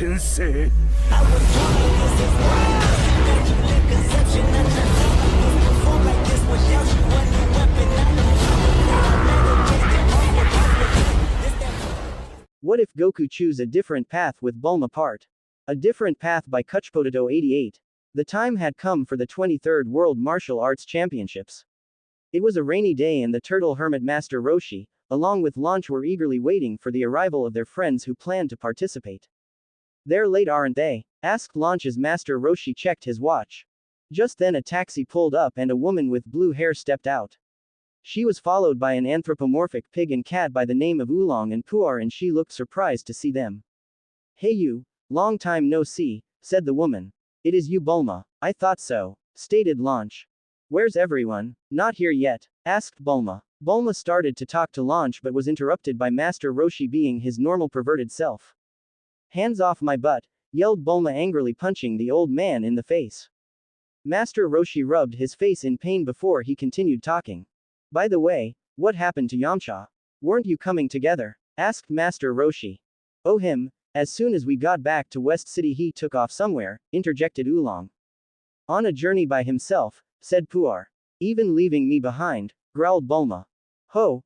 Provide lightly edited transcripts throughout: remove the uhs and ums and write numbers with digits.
転生 What if Goku choose a different path with Bulma part? A different path by Kuchpotato 88. The time had come for the 23rd World Martial Arts Championships. It was a rainy day and the Turtle Hermit Master Roshi, along with Launch, were eagerly waiting for the arrival of their friends who planned to participate. "They're late, aren't they?" asked Launch as Master Roshi checked his watch. Just then a taxi pulled up and a woman with blue hair stepped out. She was followed by an anthropomorphic pig and cat by the name of Oolong and Puar, and she looked surprised to see them. "Hey you, long time no see," said the woman. "It is you, Bulma." "I thought so," stated Launch. "Where's everyone?" "Not here yet," asked Bulma. Bulma started to talk to Launch but was interrupted by Master Roshi being his normal perverted self. "Hands off my butt," yelled Bulma angrily, punching the old man in the face. Master Roshi rubbed his face in pain before he continued talking. "By the way, what happened to Yamcha? Weren't you coming together?" asked Master Roshi. "Oh him, as soon as we got back to West City he took off somewhere," interjected Oolong. "On a journey by himself," said Puar. "Even leaving me behind," growled Bulma. Ho,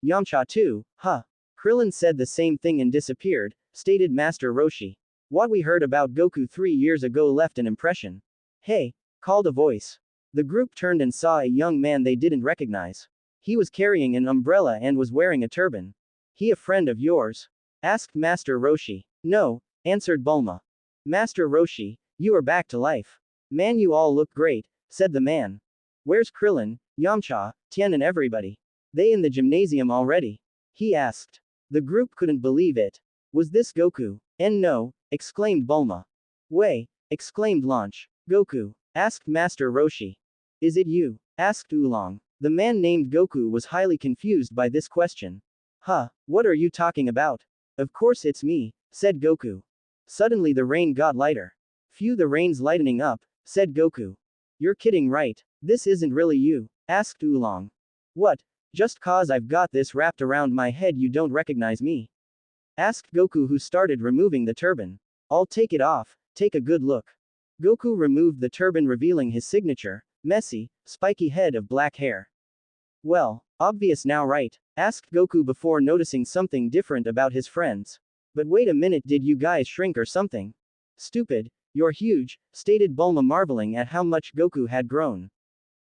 Yamcha too, huh?" Krillin said the same thing and disappeared, stated Master Roshi. "What we heard about Goku 3 years ago left an impression." "Hey," called a voice. The group turned and saw a young man they didn't recognize. He was carrying an umbrella and was wearing a turban. "He a friend of yours?" asked Master Roshi. "No," answered Bulma. "Master Roshi, you are back to life. Man, you all look great," said the man. "Where's Krillin, Yamcha, Tien and everybody? They in the gymnasium already?" he asked. The group couldn't believe it. Was this Goku? "And no," exclaimed Bulma. "Way!" exclaimed Launch. "Goku?" asked Master Roshi. "Is it you?" asked Oolong. The man named Goku was highly confused by this question. "Huh, what are you talking about?" "Of course it's me," said Goku. Suddenly the rain got lighter. "Phew, the rain's lightening up," said Goku. "You're kidding, right? This isn't really you?" asked Oolong. "What? Just cause I've got this wrapped around my head you don't recognize me?" asked Goku, who started removing the turban. "I'll take it off, take a good look." Goku removed the turban, revealing his signature, messy, spiky head of black hair. "Well, obvious now, right?" asked Goku before noticing something different about his friends. "But wait a minute, did you guys shrink or something?" "Stupid, you're huge," stated Bulma, marveling at how much Goku had grown.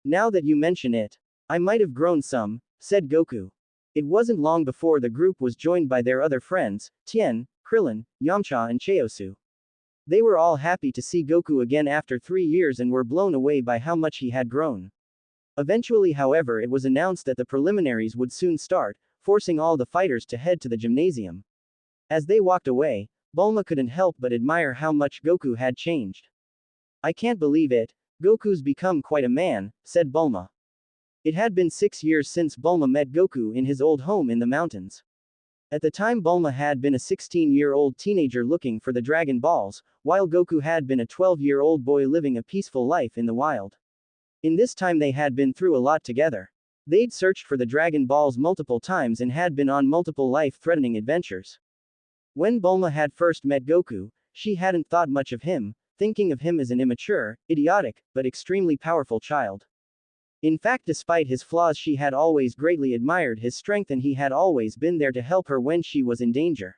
"Now that you mention it, I might have grown some," said Goku. It wasn't long before the group was joined by their other friends, Tien, Krillin, Yamcha and Chaosu. They were all happy to see Goku again after 3 years and were blown away by how much he had grown. Eventually, however, it was announced that the preliminaries would soon start, forcing all the fighters to head to the gymnasium. As they walked away, Bulma couldn't help but admire how much Goku had changed. "I can't believe it, Goku's become quite a man," said Bulma. It had been 6 years since Bulma met Goku in his old home in the mountains. At the time, Bulma had been a 16-year-old teenager looking for the Dragon Balls, while Goku had been a 12-year-old boy living a peaceful life in the wild. In this time they had been through a lot together. They'd searched for the Dragon Balls multiple times and had been on multiple life-threatening adventures. When Bulma had first met Goku, she hadn't thought much of him, thinking of him as an immature, idiotic, but extremely powerful child. In fact, despite his flaws, she had always greatly admired his strength and he had always been there to help her when she was in danger.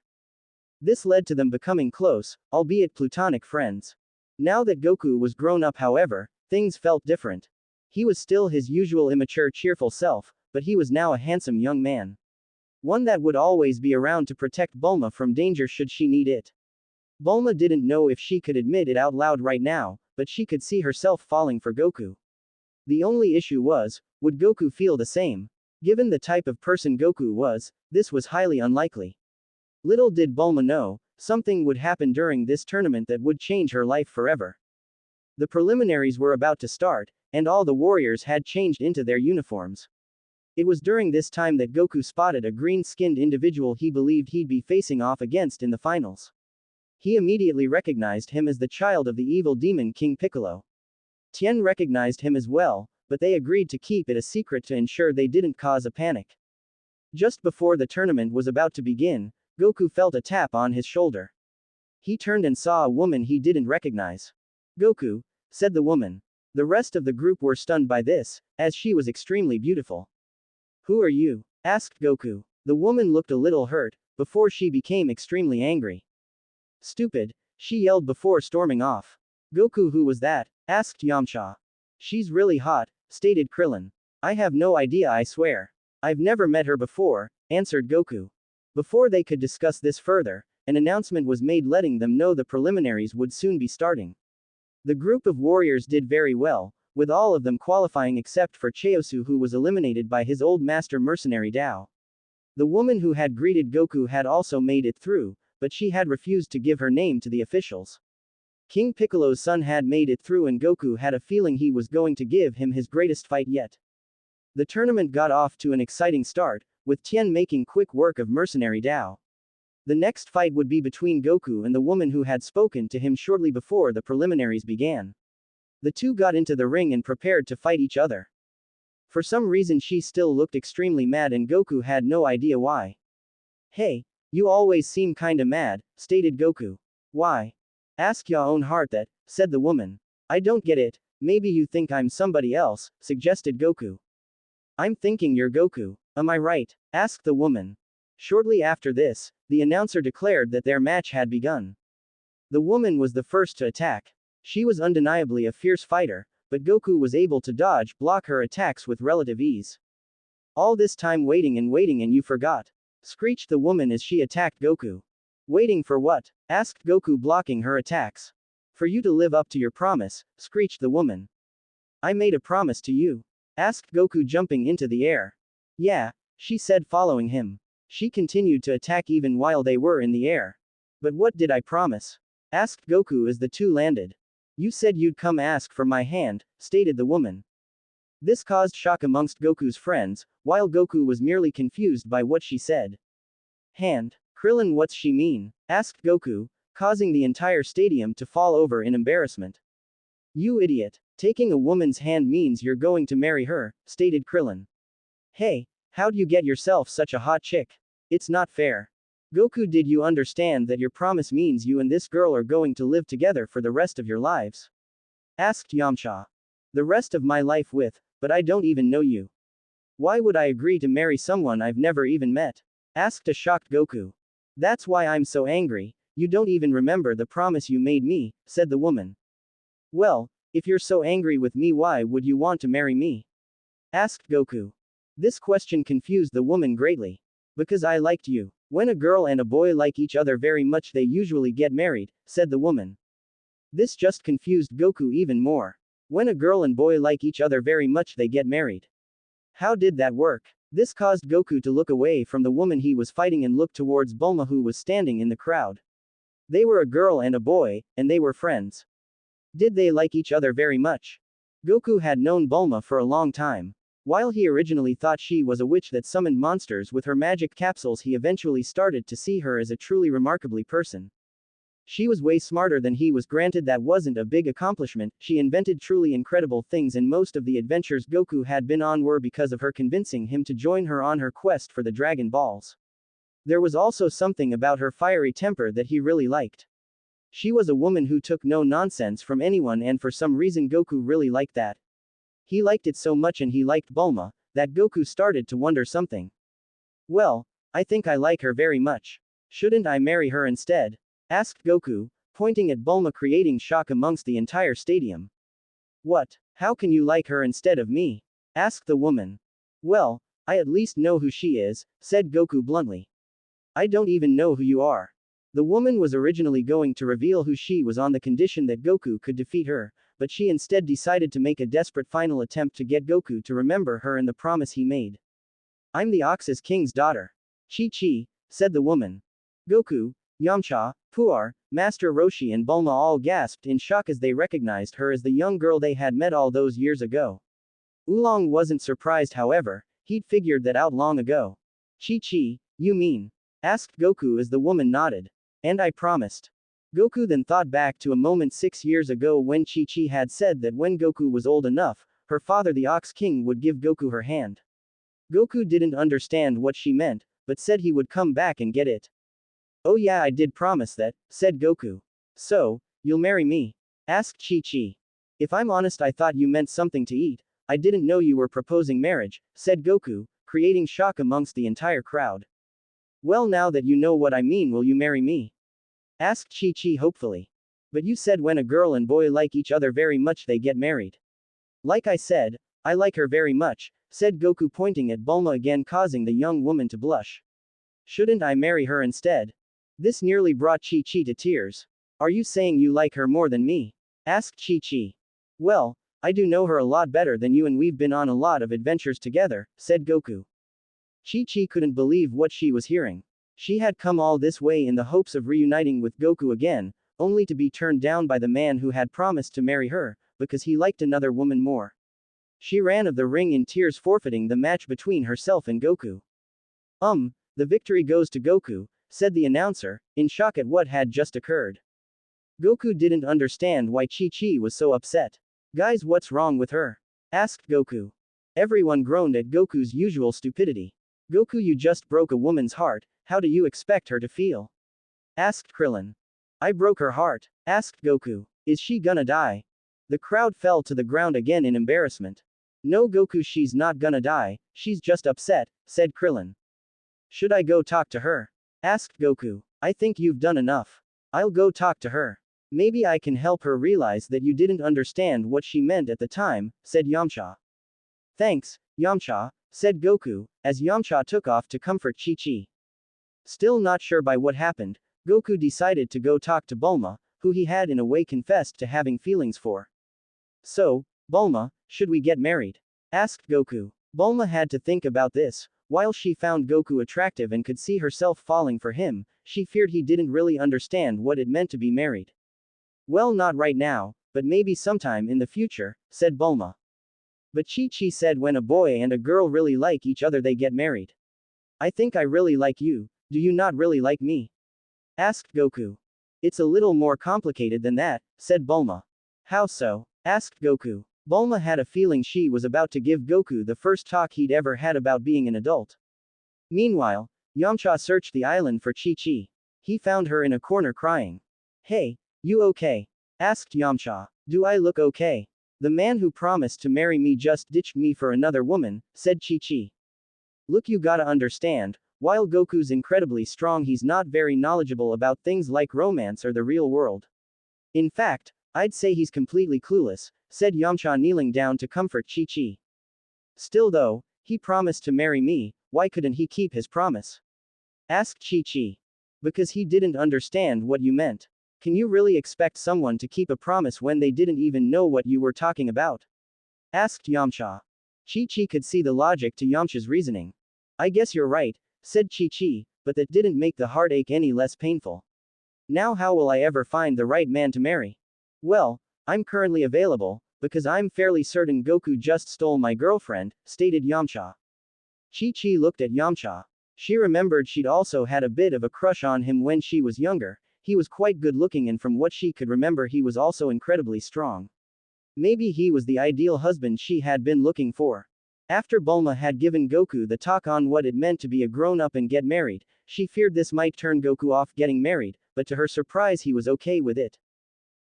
This led to them becoming close, albeit platonic friends. Now that Goku was grown up, however, things felt different. He was still his usual immature, cheerful self, but he was now a handsome young man. One that would always be around to protect Bulma from danger should she need it. Bulma didn't know if she could admit it out loud right now, but she could see herself falling for Goku. The only issue was, would Goku feel the same? Given the type of person Goku was, this was highly unlikely. Little did Bulma know, something would happen during this tournament that would change her life forever. The preliminaries were about to start, and all the warriors had changed into their uniforms. It was during this time that Goku spotted a green-skinned individual he believed he'd be facing off against in the finals. He immediately recognized him as the child of the evil demon King Piccolo. Tien recognized him as well, but they agreed to keep it a secret to ensure they didn't cause a panic. Just before the tournament was about to begin, Goku felt a tap on his shoulder. He turned and saw a woman he didn't recognize. Goku, said the woman. The rest of the group were stunned by this, as she was extremely beautiful. Who are you? Asked Goku. The woman looked a little hurt, before she became extremely angry. Stupid, she yelled before storming off. Goku, who was that? Asked Yamcha. She's really hot, stated Krillin. I have no idea, I swear. I've never met her before, answered Goku. Before they could discuss this further, an announcement was made letting them know the preliminaries would soon be starting. The group of warriors did very well, with all of them qualifying except for Chaosu, who was eliminated by his old master mercenary Dao. The woman who had greeted Goku had also made it through, but she had refused to give her name to the officials. King Piccolo's son had made it through and Goku had a feeling he was going to give him his greatest fight yet. The tournament got off to an exciting start, with Tien making quick work of mercenary Dao. The next fight would be between Goku and the woman who had spoken to him shortly before the preliminaries began. The two got into the ring and prepared to fight each other. For some reason she still looked extremely mad and Goku had no idea why. Hey, you always seem kinda mad, stated Goku. Why? Ask your own heart that, said the woman. I don't get it, maybe you think I'm somebody else, suggested Goku. I'm thinking you're Goku, am I right? Asked the woman. Shortly after this, the announcer declared that their match had begun. The woman was the first to attack. She was undeniably a fierce fighter, but Goku was able to block her attacks with relative ease. All this time waiting and you forgot, screeched the woman as she attacked Goku. Waiting for what? Asked Goku, blocking her attacks. For you to live up to your promise, screeched the woman. I made a promise to you. Asked Goku, jumping into the air. Yeah, she said, following him. She continued to attack even while they were in the air. But what did I promise? Asked Goku as the two landed. You said you'd come ask for my hand, stated the woman. This caused shock amongst Goku's friends, while Goku was merely confused by what she said. Hand? Krillin, what's she mean? Asked Goku, causing the entire stadium to fall over in embarrassment. You idiot. Taking a woman's hand means you're going to marry her, stated Krillin. Hey, how'd you get yourself such a hot chick? It's not fair. Goku, did you understand that your promise means you and this girl are going to live together for the rest of your lives? Asked Yamcha. The rest of my life with, but I don't even know you. Why would I agree to marry someone I've never even met? Asked a shocked Goku. That's why I'm so angry, you don't even remember the promise you made me, said the woman. Well, if you're so angry with me, why would you want to marry me? Asked Goku. This question confused the woman greatly. Because I liked you. When a girl and a boy like each other very much, they usually get married, said the woman. This just confused Goku even more. When a girl and boy like each other very much, they get married. How did that work? This caused Goku to look away from the woman he was fighting and look towards Bulma, who was standing in the crowd. They were a girl and a boy, and they were friends. Did they like each other very much? Goku had known Bulma for a long time. While he originally thought she was a witch that summoned monsters with her magic capsules, he eventually started to see her as a truly remarkably person. She was way smarter than he was. Granted, that wasn't a big accomplishment, she invented truly incredible things, and most of the adventures Goku had been on were because of her convincing him to join her on her quest for the Dragon Balls. There was also something about her fiery temper that he really liked. She was a woman who took no nonsense from anyone, and for some reason Goku really liked that. He liked it so much, and he liked Bulma, that Goku started to wonder something. Well, I think I like her very much. Shouldn't I marry her instead? Asked Goku, pointing at Bulma, creating shock amongst the entire stadium. What? How can you like her instead of me? Asked the woman. Well, I at least know who she is, said Goku bluntly. I don't even know who you are. The woman was originally going to reveal who she was on the condition that Goku could defeat her, but she instead decided to make a desperate final attempt to get Goku to remember her and the promise he made. I'm the Oxus King's daughter. Chi-Chi, said the woman. Goku, Yamcha, Puar, Master Roshi and Bulma all gasped in shock as they recognized her as the young girl they had met all those years ago. Oolong wasn't surprised, however, he'd figured that out long ago. Chi-Chi, you mean? Asked Goku as the woman nodded. And I promised. Goku then thought back to a moment 6 years ago when Chi-Chi had said that when Goku was old enough, her father the Ox King would give Goku her hand. Goku didn't understand what she meant, but said he would come back and get it. Oh yeah, I did promise that, said Goku. So, you'll marry me? Asked Chi-Chi. If I'm honest, I thought you meant something to eat. I didn't know you were proposing marriage, said Goku, creating shock amongst the entire crowd. Well, now that you know what I mean, will you marry me? Asked Chi-Chi hopefully. But you said when a girl and boy like each other very much they get married. Like I said, I like her very much, said Goku pointing at Bulma again, causing the young woman to blush. Shouldn't I marry her instead? This nearly brought Chi-Chi to tears. Are you saying you like her more than me? Asked Chi-Chi. Well, I do know her a lot better than you and we've been on a lot of adventures together, said Goku. Chi-Chi couldn't believe what she was hearing. She had come all this way in the hopes of reuniting with Goku again, only to be turned down by the man who had promised to marry her, because he liked another woman more. She ran of the ring in tears, forfeiting the match between herself and Goku. The victory goes to Goku, said the announcer, in shock at what had just occurred. Goku didn't understand why Chi-Chi was so upset. Guys, what's wrong with her? Asked Goku. Everyone groaned at Goku's usual stupidity. Goku, you just broke a woman's heart, how do you expect her to feel? Asked Krillin. I broke her heart, asked Goku. Is she gonna die? The crowd fell to the ground again in embarrassment. No, Goku, she's not gonna die, she's just upset, said Krillin. Should I go talk to her? Asked Goku. I think you've done enough. I'll go talk to her. Maybe I can help her realize that you didn't understand what she meant at the time, said Yamcha. Thanks, Yamcha, said Goku, as Yamcha took off to comfort Chi-Chi. Still not sure by what happened, Goku decided to go talk to Bulma, who he had in a way confessed to having feelings for. So, Bulma, should we get married? Asked Goku. Bulma had to think about this. While she found Goku attractive and could see herself falling for him, she feared he didn't really understand what it meant to be married. Well, not right now, but maybe sometime in the future, said Bulma. But Chi-Chi said when a boy and a girl really like each other they get married. I think I really like you, do you not really like me? Asked Goku. It's a little more complicated than that, said Bulma. How so? Asked Goku. Bulma had a feeling she was about to give Goku the first talk he'd ever had about being an adult. Meanwhile, Yamcha searched the island for Chi-Chi. He found her in a corner crying. Hey, you okay? Asked Yamcha. Do I look okay? The man who promised to marry me just ditched me for another woman, said Chi-Chi. Look, you gotta understand, while Goku's incredibly strong, he's not very knowledgeable about things like romance or the real world. In fact, I'd say he's completely clueless, said Yamcha, kneeling down to comfort Chi-Chi. Still though, he promised to marry me, why couldn't he keep his promise? Asked Chi-Chi. Because he didn't understand what you meant. Can you really expect someone to keep a promise when they didn't even know what you were talking about? Asked Yamcha. Chi-Chi could see the logic to Yamcha's reasoning. I guess you're right, said Chi-Chi, but that didn't make the heartache any less painful. Now how will I ever find the right man to marry? Well, I'm currently available, because I'm fairly certain Goku just stole my girlfriend, stated Yamcha. Chi-Chi looked at Yamcha. She remembered she'd also had a bit of a crush on him when she was younger. He was quite good looking, and from what she could remember he was also incredibly strong. Maybe he was the ideal husband she had been looking for. After Bulma had given Goku the talk on what it meant to be a grown-up and get married, she feared this might turn Goku off getting married, but to her surprise he was okay with it.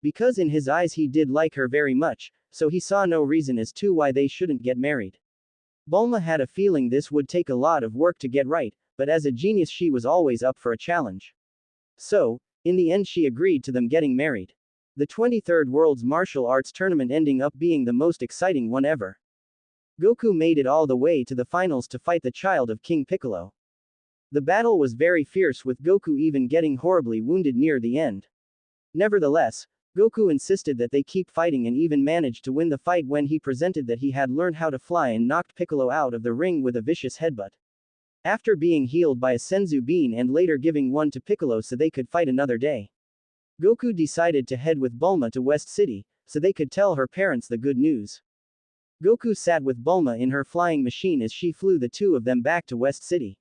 Because in his eyes he did like her very much, so he saw no reason as to why they shouldn't get married. Bulma had a feeling this would take a lot of work to get right, but as a genius she was always up for a challenge. So, in the end she agreed to them getting married. The 23rd World's Martial Arts Tournament ending up being the most exciting one ever. Goku made it all the way to the finals to fight the child of King Piccolo. The battle was very fierce, with Goku even getting horribly wounded near the end. Nevertheless, Goku insisted that they keep fighting and even managed to win the fight when he presented that he had learned how to fly and knocked Piccolo out of the ring with a vicious headbutt. After being healed by a Senzu bean and later giving one to Piccolo so they could fight another day, Goku decided to head with Bulma to West City, so they could tell her parents the good news. Goku sat with Bulma in her flying machine as she flew the two of them back to West City.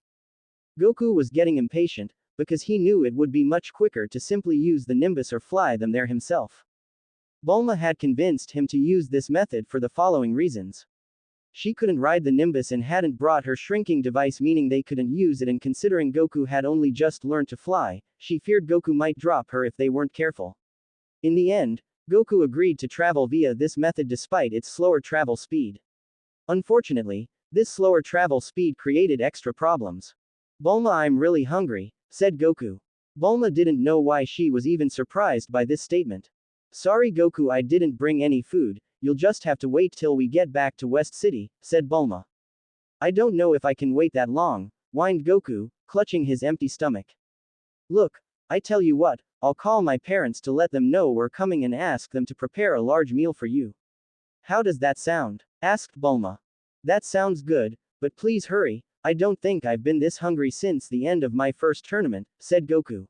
Goku was getting impatient, because he knew it would be much quicker to simply use the Nimbus or fly them there himself. Bulma had convinced him to use this method for the following reasons. She couldn't ride the Nimbus and hadn't brought her shrinking device, meaning they couldn't use it, and considering Goku had only just learned to fly, she feared Goku might drop her if they weren't careful. In the end, Goku agreed to travel via this method despite its slower travel speed. Unfortunately, this slower travel speed created extra problems. Bulma, I'm really hungry, said Goku. Bulma didn't know why she was even surprised by this statement. Sorry Goku, I didn't bring any food, you'll just have to wait till we get back to West City, said Bulma. I don't know if I can wait that long, whined Goku, clutching his empty stomach. Look, I tell you what, I'll call my parents to let them know we're coming and ask them to prepare a large meal for you. How does that sound? Asked Bulma. That sounds good, but please hurry, I don't think I've been this hungry since the end of my first tournament, said Goku.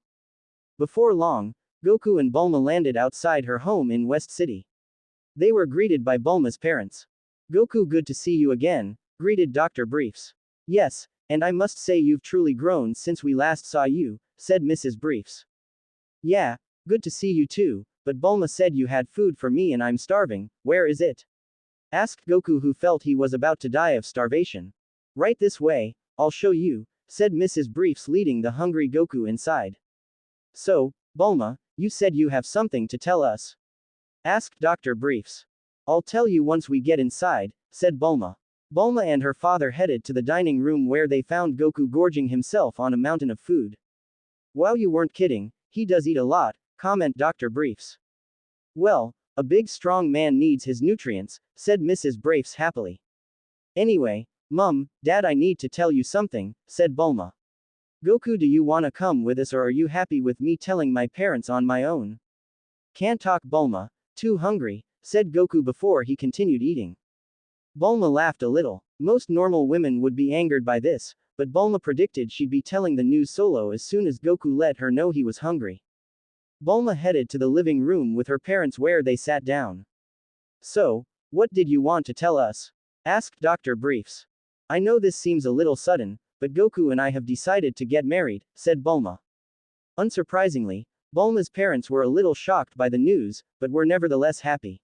Before long, Goku and Bulma landed outside her home in West City. They were greeted by Bulma's parents. Goku, good to see you again, greeted Dr. Briefs. Yes, and I must say you've truly grown since we last saw you, said Mrs. Briefs. Yeah, good to see you too, but Bulma said you had food for me and I'm starving, where is it? Asked Goku, who felt he was about to die of starvation. Right this way, I'll show you, said Mrs. Briefs, leading the hungry Goku inside. So, Bulma, you said you have something to tell us? Asked Dr. Briefs. I'll tell you once we get inside, said Bulma. Bulma and her father headed to the dining room where they found Goku gorging himself on a mountain of food. Wow, you weren't kidding, he does eat a lot, comment Dr. Briefs. Well, a big strong man needs his nutrients, said Mrs. Briefs happily. Anyway, Mum, Dad, I need to tell you something, said Bulma. Goku, do you wanna come with us or are you happy with me telling my parents on my own? Can't talk, Bulma, too hungry, said Goku before he continued eating. Bulma laughed a little. Most normal women would be angered by this, but Bulma predicted she'd be telling the news solo as soon as Goku let her know he was hungry. Bulma headed to the living room with her parents where they sat down. So, what did you want to tell us? Asked Dr. Briefs. I know this seems a little sudden, but Goku and I have decided to get married, said Bulma. Unsurprisingly, Bulma's parents were a little shocked by the news, but were nevertheless happy.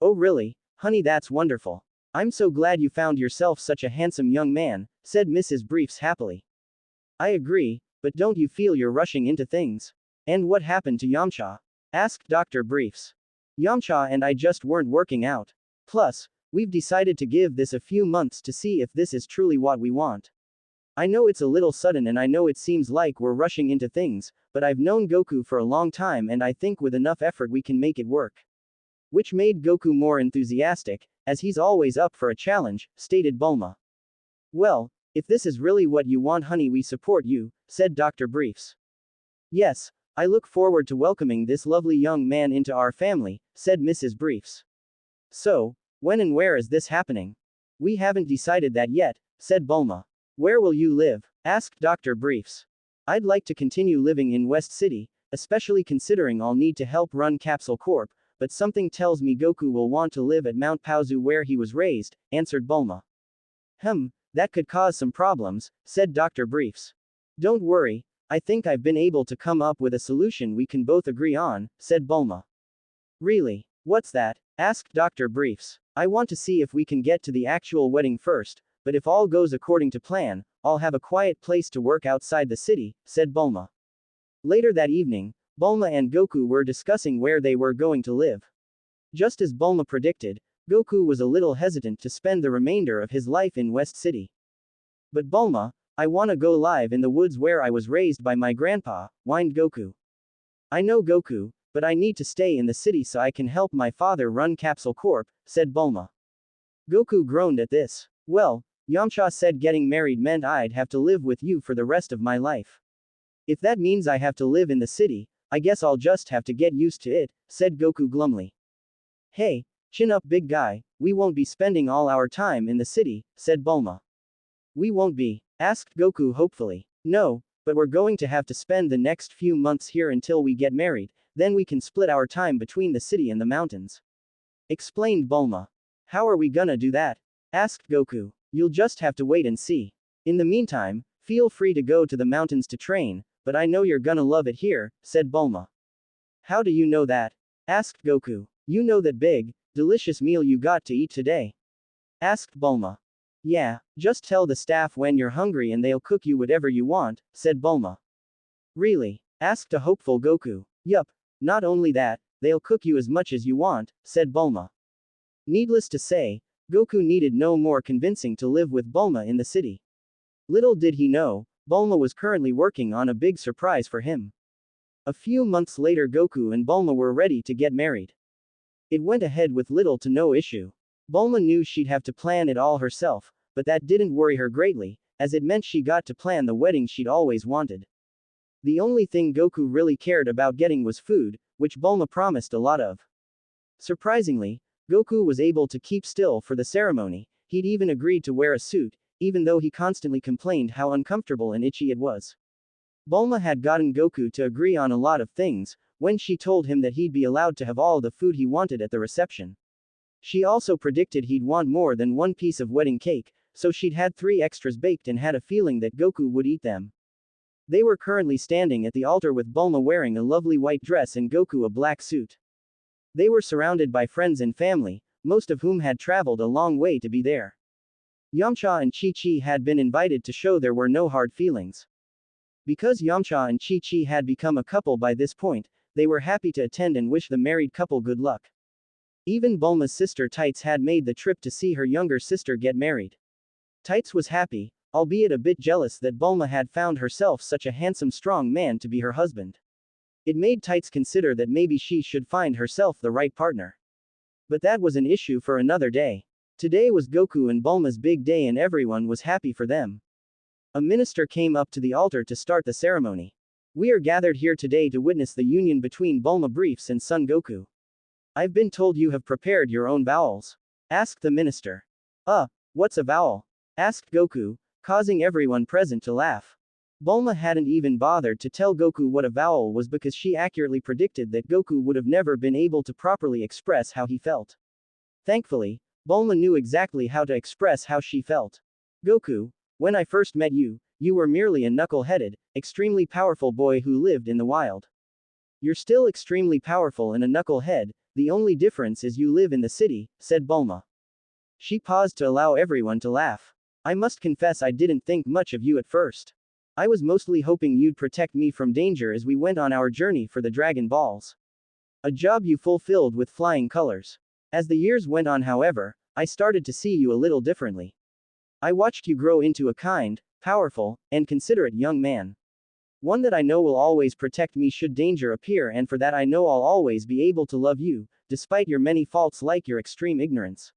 Oh really, honey, that's wonderful. I'm so glad you found yourself such a handsome young man, said Mrs. Briefs happily. I agree, but don't you feel you're rushing into things? And what happened to Yamcha? Asked Dr. Briefs. Yamcha and I just weren't working out. Plus, we've decided to give this a few months to see if this is truly what we want. I know it's a little sudden and I know it seems like we're rushing into things, but I've known Goku for a long time and I think with enough effort we can make it work. Which made Goku more enthusiastic, as he's always up for a challenge, stated Bulma. Well, if this is really what you want, honey, we support you, said Dr. Briefs. Yes, I look forward to welcoming this lovely young man into our family, said Mrs. Briefs. So, when and where is this happening? We haven't decided that yet, said Bulma. Where will you live? Asked Dr. Briefs. I'd like to continue living in West City, especially considering I'll need to help run Capsule Corp, but something tells me Goku will want to live at Mount Paozu where he was raised, answered Bulma. That could cause some problems, said Dr. Briefs. Don't worry, I think I've been able to come up with a solution we can both agree on, said Bulma. Really? What's that? Asked Dr. Briefs. I want to see if we can get to the actual wedding first, but if all goes according to plan, I'll have a quiet place to work outside the city, said Bulma. Later that evening, Bulma and Goku were discussing where they were going to live. Just as Bulma predicted, Goku was a little hesitant to spend the remainder of his life in West City. But Bulma, I wanna go live in the woods where I was raised by my grandpa, whined Goku. I know Goku, but I need to stay in the city so I can help my father run Capsule Corp, said Bulma. Goku groaned at this. Well, Yamcha said getting married meant I'd have to live with you for the rest of my life. If that means I have to live in the city, I guess I'll just have to get used to it, said Goku glumly. Hey, chin up big guy, we won't be spending all our time in the city, said Bulma. We won't be, asked Goku hopefully. No, but we're going to have to spend the next few months here until we get married, then we can split our time between the city and the mountains. Explained Bulma. How are we gonna do that? Asked Goku. You'll just have to wait and see. In the meantime, feel free to go to the mountains to train, but I know you're gonna love it here, said Bulma. How do you know that? Asked Goku. You know that big, delicious meal you got to eat today. asked Bulma. Yeah, just tell the staff when you're hungry and they'll cook you whatever you want, said Bulma. Really? Asked a hopeful Goku. Yup. Not only that, they'll cook you as much as you want, said Bulma. Needless to say, Goku needed no more convincing to live with Bulma in the city. Little did he know, Bulma was currently working on a big surprise for him. A few months later, Goku and Bulma were ready to get married. It went ahead with little to no issue. Bulma knew she'd have to plan it all herself, but that didn't worry her greatly, as it meant she got to plan the wedding she'd always wanted. The only thing Goku really cared about getting was food, which Bulma promised a lot of. Surprisingly, Goku was able to keep still for the ceremony. He'd even agreed to wear a suit, even though he constantly complained how uncomfortable and itchy it was. Bulma had gotten Goku to agree on a lot of things, when she told him that he'd be allowed to have all the food he wanted at the reception. She also predicted he'd want more than one piece of wedding cake, so she'd had 3 extras baked and had a feeling that Goku would eat them. They were currently standing at the altar with Bulma wearing a lovely white dress and Goku a black suit. They were surrounded by friends and family, most of whom had traveled a long way to be there. Yamcha and Chi-Chi had been invited to show there were no hard feelings. Because Yamcha and Chi-Chi had become a couple by this point, they were happy to attend and wish the married couple good luck. Even Bulma's sister Tights had made the trip to see her younger sister get married. Tights was happy, albeit a bit jealous that Bulma had found herself such a handsome strong man to be her husband. It made Tights consider that maybe she should find herself the right partner. But that was an issue for another day. Today was Goku and Bulma's big day and everyone was happy for them. A minister came up to the altar to start the ceremony. We are gathered here today to witness the union between Bulma Briefs and Son Goku. I've been told you have prepared your own vowels, asked the minister. What's a vowel? Asked Goku, causing everyone present to laugh. Bulma hadn't even bothered to tell Goku what a vowel was because she accurately predicted that Goku would have never been able to properly express how he felt. Thankfully, Bulma knew exactly how to express how she felt. Goku, when I first met you, you were merely a knuckle-headed, extremely powerful boy who lived in the wild. You're still extremely powerful and a knucklehead, the only difference is you live in the city, said Bulma. She paused to allow everyone to laugh. I must confess I didn't think much of you at first. I was mostly hoping you'd protect me from danger as we went on our journey for the Dragon Balls. A job you fulfilled with flying colors. As the years went on, however, I started to see you a little differently. I watched you grow into a kind, powerful, and considerate young man. One that I know will always protect me should danger appear, and for that I know I'll always be able to love you, despite your many faults like your extreme ignorance.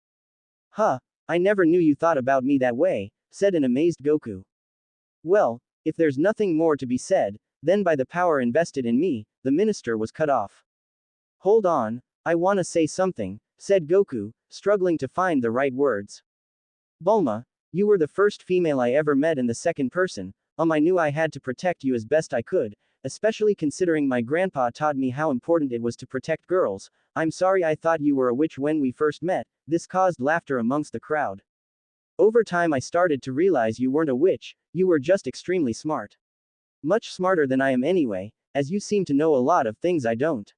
I never knew you thought about me that way, said an amazed Goku. Well, if there's nothing more to be said, then by the power invested in me, the minister was cut off. Hold on, I wanna say something, said Goku, struggling to find the right words. Bulma, you were the first female I ever met and the second person, I knew I had to protect you as best I could, especially considering my grandpa taught me how important it was to protect girls. I'm sorry I thought you were a witch when we first met. This caused laughter amongst the crowd. Over time I started to realize you weren't a witch, you were just extremely smart. Much smarter than I am anyway, as you seem to know a lot of things I don't.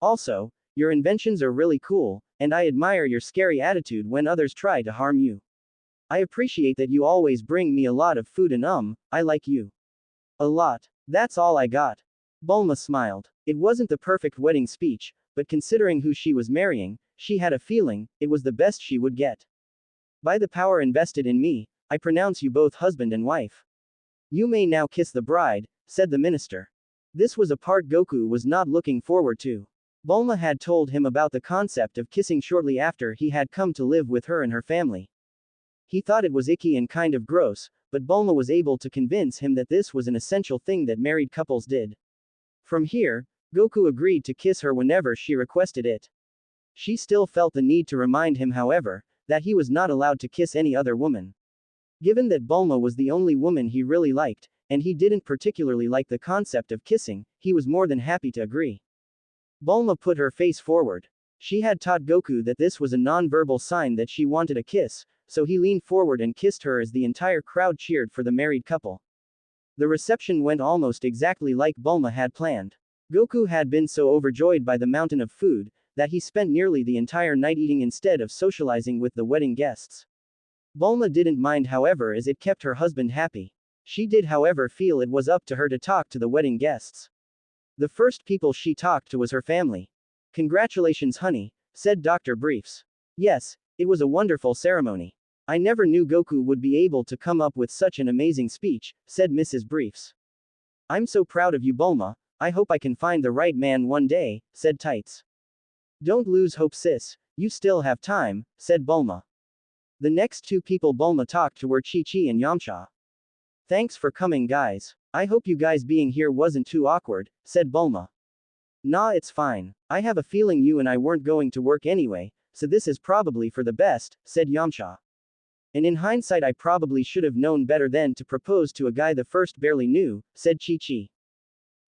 Also, your inventions are really cool, and I admire your scary attitude when others try to harm you. I appreciate that you always bring me a lot of food and I like you. A lot. That's all I got. Bulma smiled. It wasn't the perfect wedding speech, but considering who she was marrying, she had a feeling it was the best she would get. By the power invested in me, I pronounce you both husband and wife. You may now kiss the bride, said the minister. This was a part Goku was not looking forward to. Bulma had told him about the concept of kissing shortly after he had come to live with her and her family. He thought it was icky and kind of gross, but Bulma was able to convince him that this was an essential thing that married couples did. From here, Goku agreed to kiss her whenever she requested it. She still felt the need to remind him, however, that he was not allowed to kiss any other woman. Given that Bulma was the only woman he really liked, and he didn't particularly like the concept of kissing, he was more than happy to agree. Bulma put her face forward. She had taught Goku that this was a non-verbal sign that she wanted a kiss, so he leaned forward and kissed her as the entire crowd cheered for the married couple. The reception went almost exactly like Bulma had planned. Goku had been so overjoyed by the mountain of food, that he spent nearly the entire night eating instead of socializing with the wedding guests. Bulma didn't mind however as it kept her husband happy. She did however feel it was up to her to talk to the wedding guests. The first people she talked to was her family. Congratulations honey, said Dr. Briefs. Yes, it was a wonderful ceremony. I never knew Goku would be able to come up with such an amazing speech, said Mrs. Briefs. I'm so proud of you Bulma, I hope I can find the right man one day, said Tights. Don't lose hope sis, you still have time, said Bulma. The next two people Bulma talked to were Chi-Chi and Yamcha. Thanks for coming guys. I hope you guys being here wasn't too awkward, said Bulma. Nah it's fine. I have a feeling you and I weren't going to work anyway, so this is probably for the best, said Yamcha. And in hindsight I probably should have known better than to propose to a guy the first barely knew, said Chi-Chi.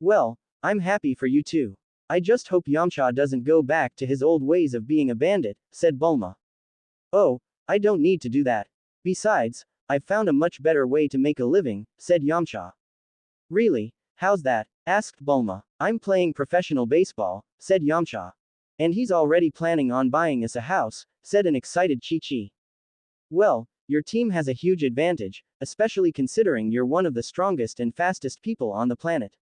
Well, I'm happy for you too. I just hope Yamcha doesn't go back to his old ways of being a bandit, said Bulma. Oh, I don't need to do that. Besides, I've found a much better way to make a living, said Yamcha. Really? How's that? Asked Bulma. I'm playing professional baseball, said Yamcha. And he's already planning on buying us a house, said an excited Chi-Chi. Well, your team has a huge advantage, especially considering you're one of the strongest and fastest people on the planet.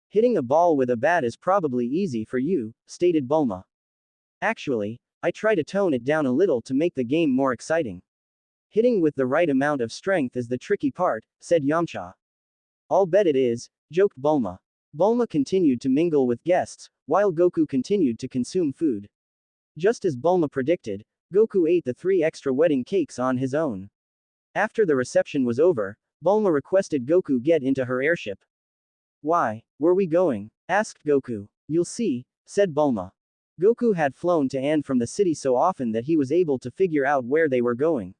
Hitting a ball with a bat is probably easy for you, stated Bulma. Actually, I try to tone it down a little to make the game more exciting. Hitting with the right amount of strength is the tricky part, said Yamcha. I'll bet it is, joked Bulma. Bulma continued to mingle with guests, while Goku continued to consume food. Just as Bulma predicted, Goku ate the 3 extra wedding cakes on his own. After the reception was over, Bulma requested Goku get into her airship. Why, where we going? Asked Goku. You'll see, said Bulma. Goku had flown to and from the city so often that he was able to figure out where they were going.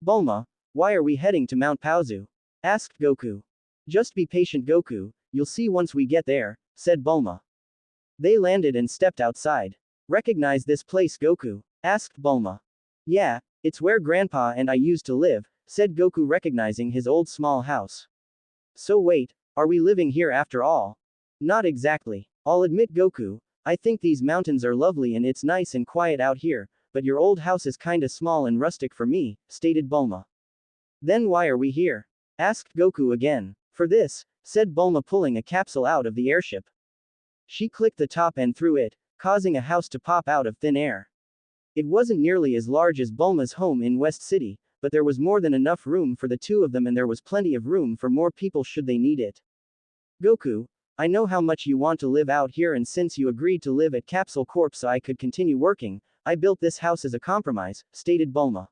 Bulma, why are we heading to Mount Paozu? Asked Goku. Just be patient Goku, you'll see once we get there, said Bulma. They landed and stepped outside. Recognize this place Goku? Asked Bulma. Yeah, it's where Grandpa and I used to live, said Goku recognizing his old small house. So wait, are we living here after all? Not exactly. I'll admit Goku, I think these mountains are lovely and it's nice and quiet out here, but your old house is kinda small and rustic for me, stated Bulma. Then why are we here? Asked Goku again. For this, said Bulma pulling a capsule out of the airship. She clicked the top and threw it, causing a house to pop out of thin air. It wasn't nearly as large as Bulma's home in West City, but there was more than enough room for the two of them and there was plenty of room for more people should they need it. Goku, I know how much you want to live out here and since you agreed to live at Capsule Corp so I could continue working, I built this house as a compromise, stated Bulma.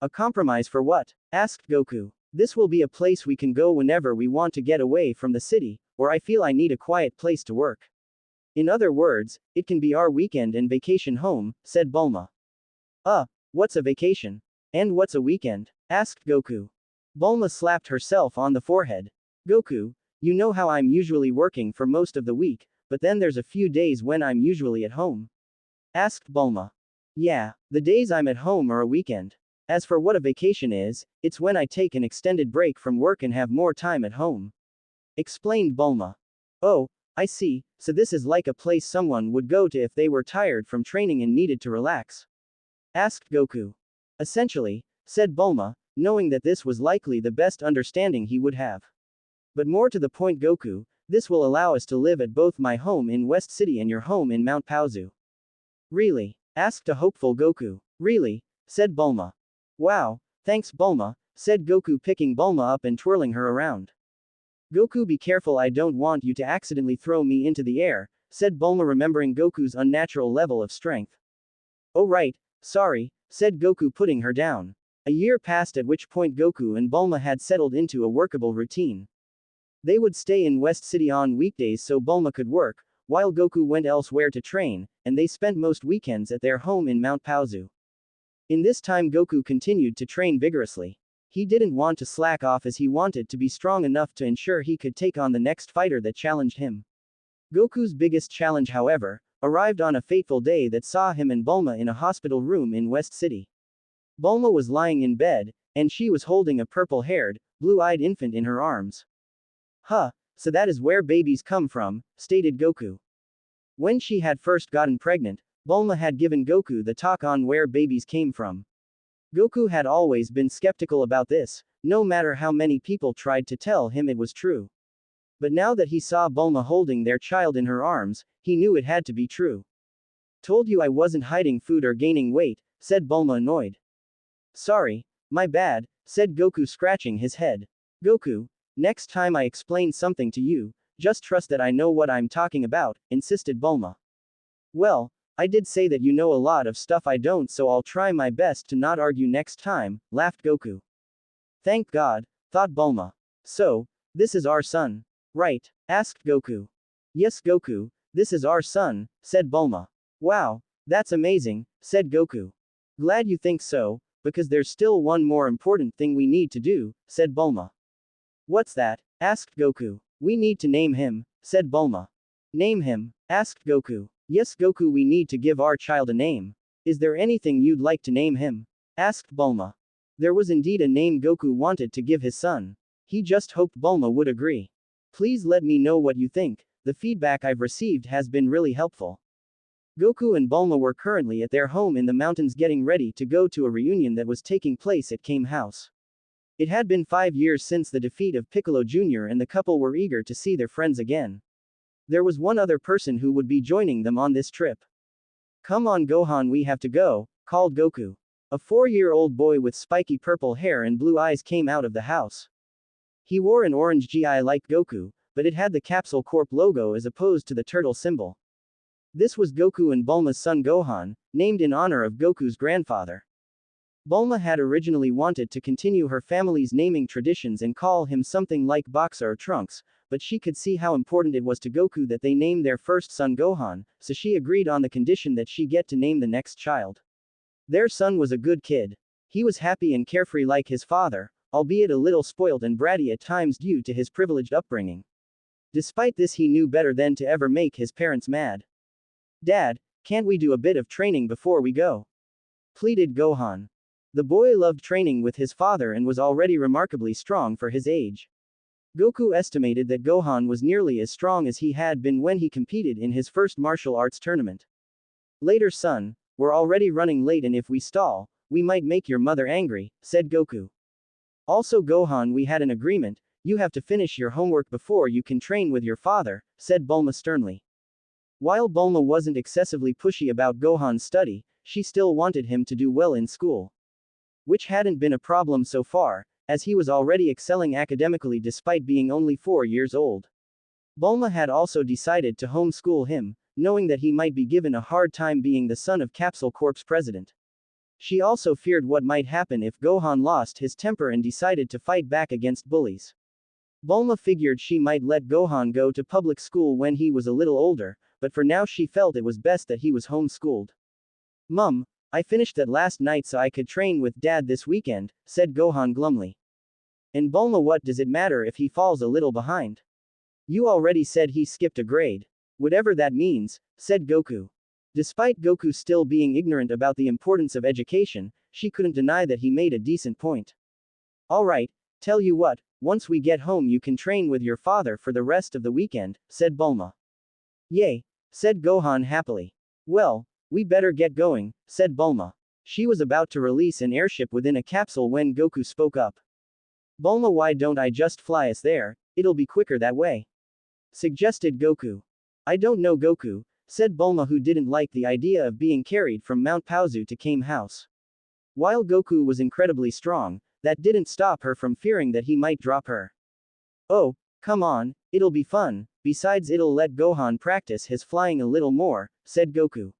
A compromise for what? Asked Goku. This will be a place we can go whenever we want to get away from the city, or I feel I need a quiet place to work. In other words, it can be our weekend and vacation home, said Bulma. What's a vacation? And what's a weekend? Asked Goku. Bulma slapped herself on the forehead. Goku, you know how I'm usually working for most of the week, but then there's a few days when I'm usually at home. Asked Bulma. Yeah, the days I'm at home are a weekend. As for what a vacation is, it's when I take an extended break from work and have more time at home. Explained Bulma. Oh, I see, so this is like a place someone would go to if they were tired from training and needed to relax. Asked Goku. Essentially, said Bulma, knowing that this was likely the best understanding he would have. But more to the point Goku, this will allow us to live at both my home in West City and your home in Mount Paozu. Really? Asked a hopeful Goku. Really? Said Bulma. Wow, thanks Bulma, said Goku picking Bulma up and twirling her around. Goku be careful I don't want you to accidentally throw me into the air, said Bulma remembering Goku's unnatural level of strength. Oh right, sorry, said Goku putting her down. A year passed at which point Goku and Bulma had settled into a workable routine. They would stay in West City on weekdays so Bulma could work, while Goku went elsewhere to train, and they spent most weekends at their home in Mount Paozu. In this time Goku continued to train vigorously. He didn't want to slack off as he wanted to be strong enough to ensure he could take on the next fighter that challenged him. Goku's biggest challenge however, arrived on a fateful day that saw him and Bulma in a hospital room in West City. Bulma was lying in bed, and she was holding a purple-haired, blue-eyed infant in her arms. Huh, so that is where babies come from, stated Goku. When she had first gotten pregnant, Bulma had given Goku the talk on where babies came from. Goku had always been skeptical about this, no matter how many people tried to tell him it was true. But now that he saw Bulma holding their child in her arms, he knew it had to be true. Told you I wasn't hiding food or gaining weight, said Bulma annoyed. Sorry, my bad, said Goku scratching his head. Goku, next time I explain something to you, just trust that I know what I'm talking about, insisted Bulma. Well, I did say that you know a lot of stuff I don't, so I'll try my best to not argue next time, laughed Goku. Thank God, thought Bulma. So, this is our son, right? Asked Goku. Yes, Goku, this is our son, said Bulma. Wow, that's amazing, said Goku. Glad you think so, because there's still one more important thing we need to do, said Bulma. What's that? Asked Goku. We need to name him, said Bulma. Name him? Asked Goku. Yes, Goku, we need to give our child a name. Is there anything you'd like to name him? Asked Bulma. There was indeed a name Goku wanted to give his son. He just hoped Bulma would agree. Please let me know what you think. The feedback I've received has been really helpful. Goku and Bulma were currently at their home in the mountains getting ready to go to a reunion that was taking place at Kame House. It had been 5 years since the defeat of Piccolo Jr. and the couple were eager to see their friends again. There was one other person who would be joining them on this trip. Come on Gohan, we have to go, called Goku. A 4-year-old boy with spiky purple hair and blue eyes came out of the house. He wore an orange gi like Goku, but it had the Capsule Corp logo as opposed to the turtle symbol. This was Goku and Bulma's son Gohan, named in honor of Goku's grandfather. Bulma had originally wanted to continue her family's naming traditions and call him something like Boxer or Trunks, but she could see how important it was to Goku that they name their first son Gohan, so she agreed on the condition that she get to name the next child. Their son was a good kid. He was happy and carefree like his father, albeit a little spoilt and bratty at times due to his privileged upbringing. Despite this, he knew better than to ever make his parents mad. Dad, can't we do a bit of training before we go? Pleaded Gohan. The boy loved training with his father and was already remarkably strong for his age. Goku estimated that Gohan was nearly as strong as he had been when he competed in his first martial arts tournament. Later, son, we're already running late and if we stall, we might make your mother angry, said Goku. Also Gohan, we had an agreement, you have to finish your homework before you can train with your father, said Bulma sternly. While Bulma wasn't excessively pushy about Gohan's study, she still wanted him to do well in school. Which hadn't been a problem so far, as he was already excelling academically despite being only 4 years old. Bulma had also decided to homeschool him, knowing that he might be given a hard time being the son of Capsule Corp's president. She also feared what might happen if Gohan lost his temper and decided to fight back against bullies. Bulma figured she might let Gohan go to public school when he was a little older, but for now she felt it was best that he was homeschooled. Mum, I finished that last night so I could train with Dad this weekend, said Gohan glumly. And Bulma, what does it matter if he falls a little behind? You already said he skipped a grade. Whatever that means, said Goku. Despite Goku still being ignorant about the importance of education, she couldn't deny that he made a decent point. Alright, tell you what, once we get home you can train with your father for the rest of the weekend, said Bulma. Yay, said Gohan happily. Well, we better get going, said Bulma. She was about to release an airship within a capsule when Goku spoke up. Bulma, why don't I just fly us there, it'll be quicker that way? Suggested Goku. I don't know Goku, said Bulma, who didn't like the idea of being carried from Mount Paozu to Kame House. While Goku was incredibly strong, that didn't stop her from fearing that he might drop her. Oh, come on, it'll be fun, besides it'll let Gohan practice his flying a little more, said Goku.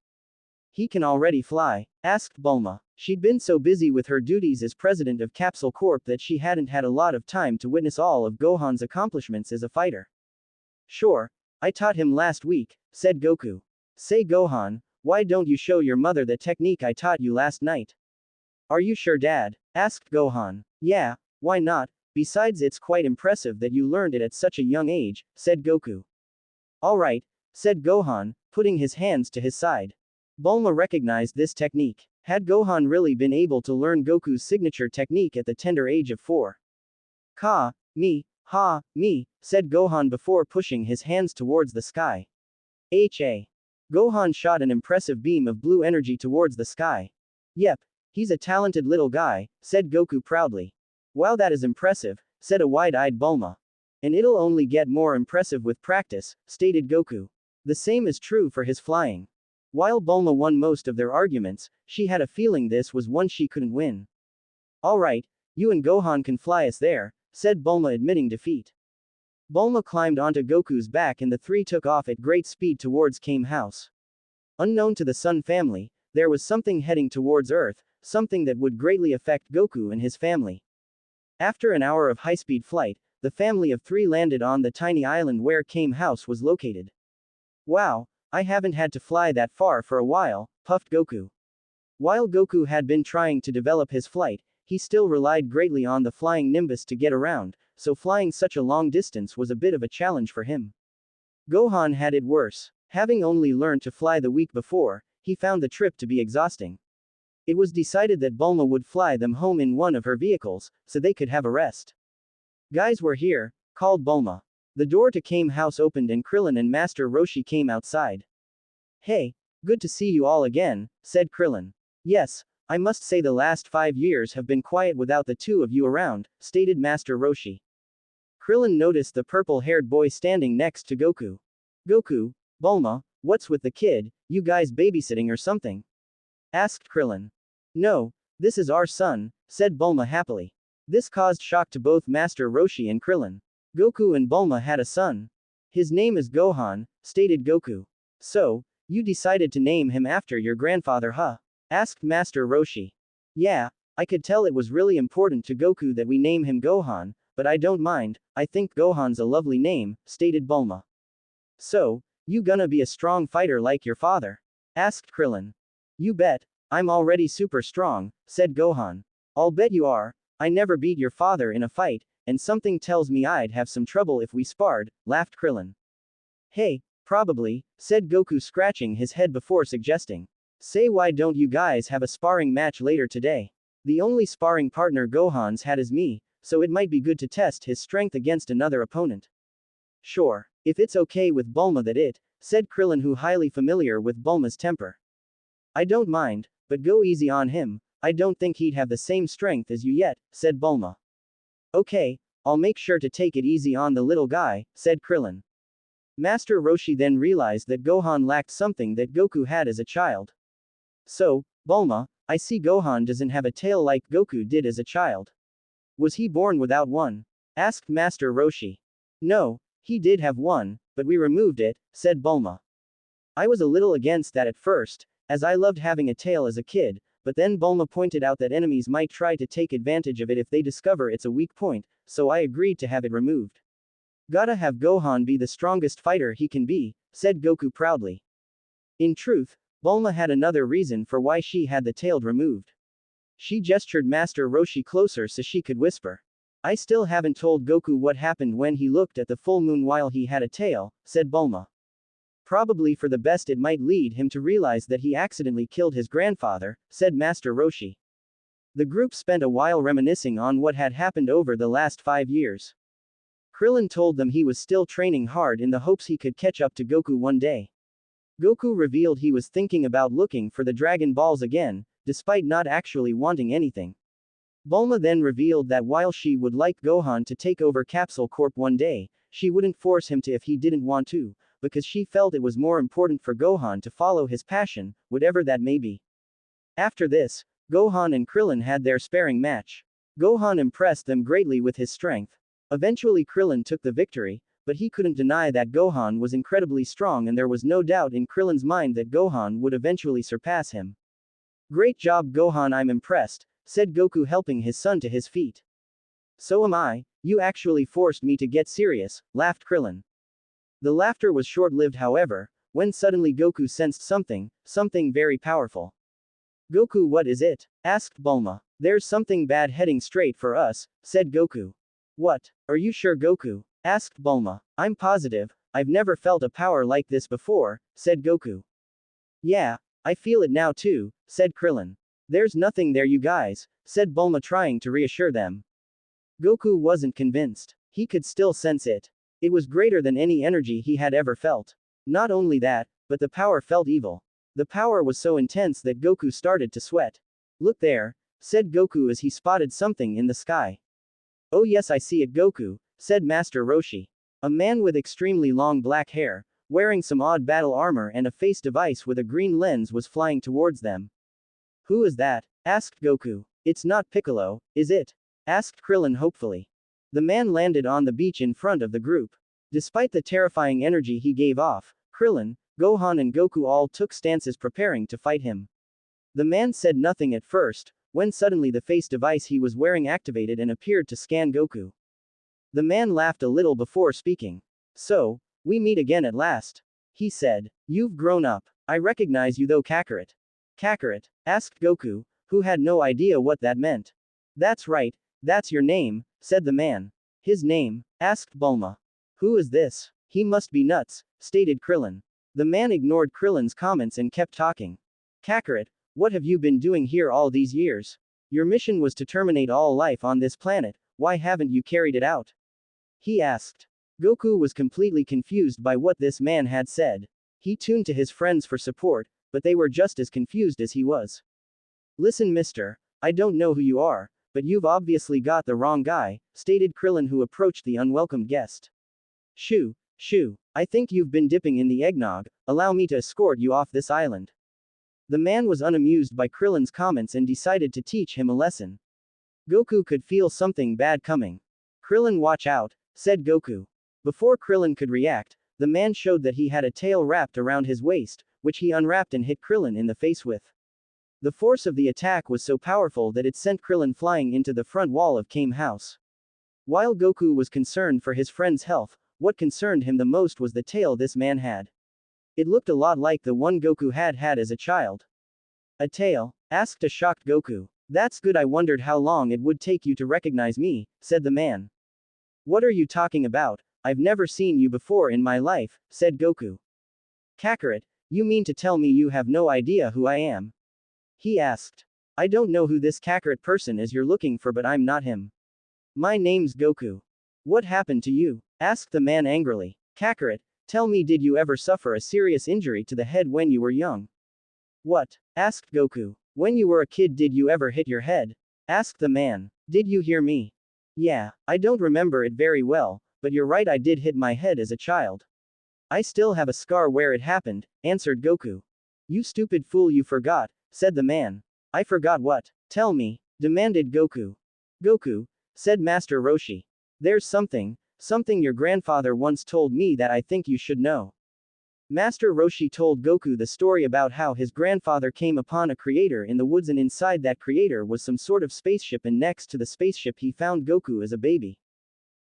He can already fly? Asked Bulma. She'd been so busy with her duties as president of Capsule Corp that she hadn't had a lot of time to witness all of Gohan's accomplishments as a fighter. Sure, I taught him last week, said Goku. Say Gohan, why don't you show your mother the technique I taught you last night? Are you sure, Dad? Asked Gohan. Yeah, why not? Besides, it's quite impressive that you learned it at such a young age, said Goku. Alright, said Gohan, putting his hands to his side. Bulma recognized this technique. Had Gohan really been able to learn Goku's signature technique at the tender age of 4? Ka, me, ha, me, said Gohan before pushing his hands towards the sky. Ha. Gohan shot an impressive beam of blue energy towards the sky. Yep, He's a talented little guy, said Goku proudly. Wow, that is impressive, said a wide-eyed Bulma. And it'll only get more impressive with practice, stated Goku. The same is true for his flying. While Bulma won most of their arguments, she had a feeling this was one she couldn't win. Alright, you and Gohan can fly us there, said Bulma, admitting defeat. Bulma climbed onto Goku's back and the three took off at great speed towards Kame house. Unknown to the Sun family, there was something heading towards Earth, something that would greatly affect Goku and his family. After an hour of high-speed flight, the family of three landed on the tiny island where Kame house was located. Wow, I haven't had to fly that far for a while, puffed Goku. While Goku had been trying to develop his flight, he still relied greatly on the flying Nimbus to get around, so flying such a long distance was a bit of a challenge for him. Gohan had it worse. Having only learned to fly the week before, he found the trip to be exhausting. It was decided that Bulma would fly them home in one of her vehicles, so they could have a rest. Guys, we're here, called Bulma. The door to Kame house opened and Krillin and Master Roshi came outside. Hey, good to see you all again, said Krillin. Yes, I must say the last 5 years have been quiet without the two of you around, stated Master Roshi. Krillin noticed the purple-haired boy standing next to Goku. Goku, Bulma, what's with the kid, you guys babysitting or something? Asked Krillin. No, this is our son, said Bulma happily. This caused shock to both Master Roshi and Krillin. Goku and Bulma had a son. His name is Gohan, stated Goku. So, you decided to name him after your grandfather, huh? Asked Master Roshi. Yeah, I could tell it was really important to Goku that we name him Gohan, but I don't mind, I think Gohan's a lovely name, stated Bulma. So, you gonna be a strong fighter like your father? Asked Krillin. You bet, I'm already super strong, said Gohan. I'll bet you are, I never beat your father in a fight, and something tells me I'd have some trouble if we sparred, laughed Krillin. Hey, probably, said Goku, scratching his head before suggesting. Say, why don't you guys have a sparring match later today? The only sparring partner Gohan's had is me, so it might be good to test his strength against another opponent. Sure, if it's okay with Bulma that it, said Krillin, who highly familiar with Bulma's temper. I don't mind, but go easy on him, I don't think he'd have the same strength as you yet, said Bulma. Okay, I'll make sure to take it easy on the little guy, said Krillin. Master Roshi then realized that Gohan lacked something that Goku had as a child. So, Bulma, I see Gohan doesn't have a tail like Goku did as a child. Was he born without one? Asked Master Roshi. No, he did have one, but we removed it, said Bulma. I was a little against that at first, as I loved having a tail as a kid, but then Bulma pointed out that enemies might try to take advantage of it if they discover it's a weak point, so I agreed to have it removed. Gotta have Gohan be the strongest fighter he can be, said Goku proudly. In truth, Bulma had another reason for why she had the tail removed. She gestured Master Roshi closer so she could whisper. I still haven't told Goku what happened when he looked at the full moon while he had a tail, said Bulma. Probably for the best, it might lead him to realize that he accidentally killed his grandfather, said Master Roshi. The group spent a while reminiscing on what had happened over the last 5 years. Krillin told them he was still training hard in the hopes he could catch up to Goku one day. Goku revealed he was thinking about looking for the Dragon Balls again, despite not actually wanting anything. Bulma then revealed that while she would like Gohan to take over Capsule Corp one day, she wouldn't force him to if he didn't want to, because she felt it was more important for Gohan to follow his passion, whatever that may be. After this, Gohan and Krillin had their sparring match. Gohan impressed them greatly with his strength. Eventually Krillin took the victory, but he couldn't deny that Gohan was incredibly strong, and there was no doubt in Krillin's mind that Gohan would eventually surpass him. Great job, Gohan, I'm impressed, said Goku, helping his son to his feet. So am I, you actually forced me to get serious, laughed Krillin. The laughter was short-lived, however, when suddenly Goku sensed something very powerful. Goku, what is it? Asked Bulma. There's something bad heading straight for us, said Goku. What? Are you sure, Goku? Asked Bulma. I'm positive, I've never felt a power like this before, said Goku. Yeah, I feel it now too, said Krillin. There's nothing there, you guys, said Bulma, trying to reassure them. Goku wasn't convinced. He could still sense it. It was greater than any energy he had ever felt. Not only that, but the power felt evil. The power was so intense that Goku started to sweat. Look there, said Goku as he spotted something in the sky. Oh yes, I see it, Goku, said Master Roshi. A man with extremely long black hair, wearing some odd battle armor and a face device with a green lens was flying towards them. Who is that? Asked Goku. It's not Piccolo, is it? Asked Krillin hopefully. The man landed on the beach in front of the group. Despite the terrifying energy he gave off, Krillin, Gohan and Goku all took stances preparing to fight him. The man said nothing at first, when suddenly the face device he was wearing activated and appeared to scan Goku. The man laughed a little before speaking. So, we meet again at last. He said. You've grown up. I recognize you though, Kakarot. Kakarot? Asked Goku, who had no idea what that meant. That's right, that's your name, said the man. His name? Asked Bulma. Who is this? He must be nuts, stated Krillin. The man ignored Krillin's comments and kept talking. Kakarot, what have you been doing here all these years? Your mission was to terminate all life on this planet, why haven't you carried it out? He asked. Goku was completely confused by what this man had said. He tuned to his friends for support, but they were just as confused as he was. Listen, mister, I don't know who you are, but you've obviously got the wrong guy, stated Krillin, who approached the unwelcome guest. Shoo, I think you've been dipping in the eggnog, allow me to escort you off this island. The man was unamused by Krillin's comments and decided to teach him a lesson. Goku could feel something bad coming. Krillin, watch out, said Goku. Before Krillin could react, the man showed that he had a tail wrapped around his waist, which he unwrapped and hit Krillin in the face with. The force of the attack was so powerful that it sent Krillin flying into the front wall of Kame house. While Goku was concerned for his friend's health, what concerned him the most was the tail this man had. It looked a lot like the one Goku had as a child. A tail? Asked a shocked Goku. That's good, I wondered how long it would take you to recognize me, said the man. What are you talking about? I've never seen you before in my life, said Goku. Kakarot, you mean to tell me you have no idea who I am? He asked. I don't know who this Kakarot person is you're looking for, but I'm not him. My name's Goku. What happened to you? Asked the man angrily. Kakarot, tell me, did you ever suffer a serious injury to the head when you were young? What? Asked Goku. When you were a kid, did you ever hit your head? Asked the man. Did you hear me? Yeah, I don't remember it very well, but you're right, I did hit my head as a child. I still have a scar where it happened, answered Goku. You stupid fool, you forgot, said the man. I forgot what? Tell me, demanded Goku. Goku, said Master Roshi. There's something your grandfather once told me that I think you should know. Master Roshi told Goku the story about how his grandfather came upon a creator in the woods, and inside that creator was some sort of spaceship, and next to the spaceship he found Goku as a baby.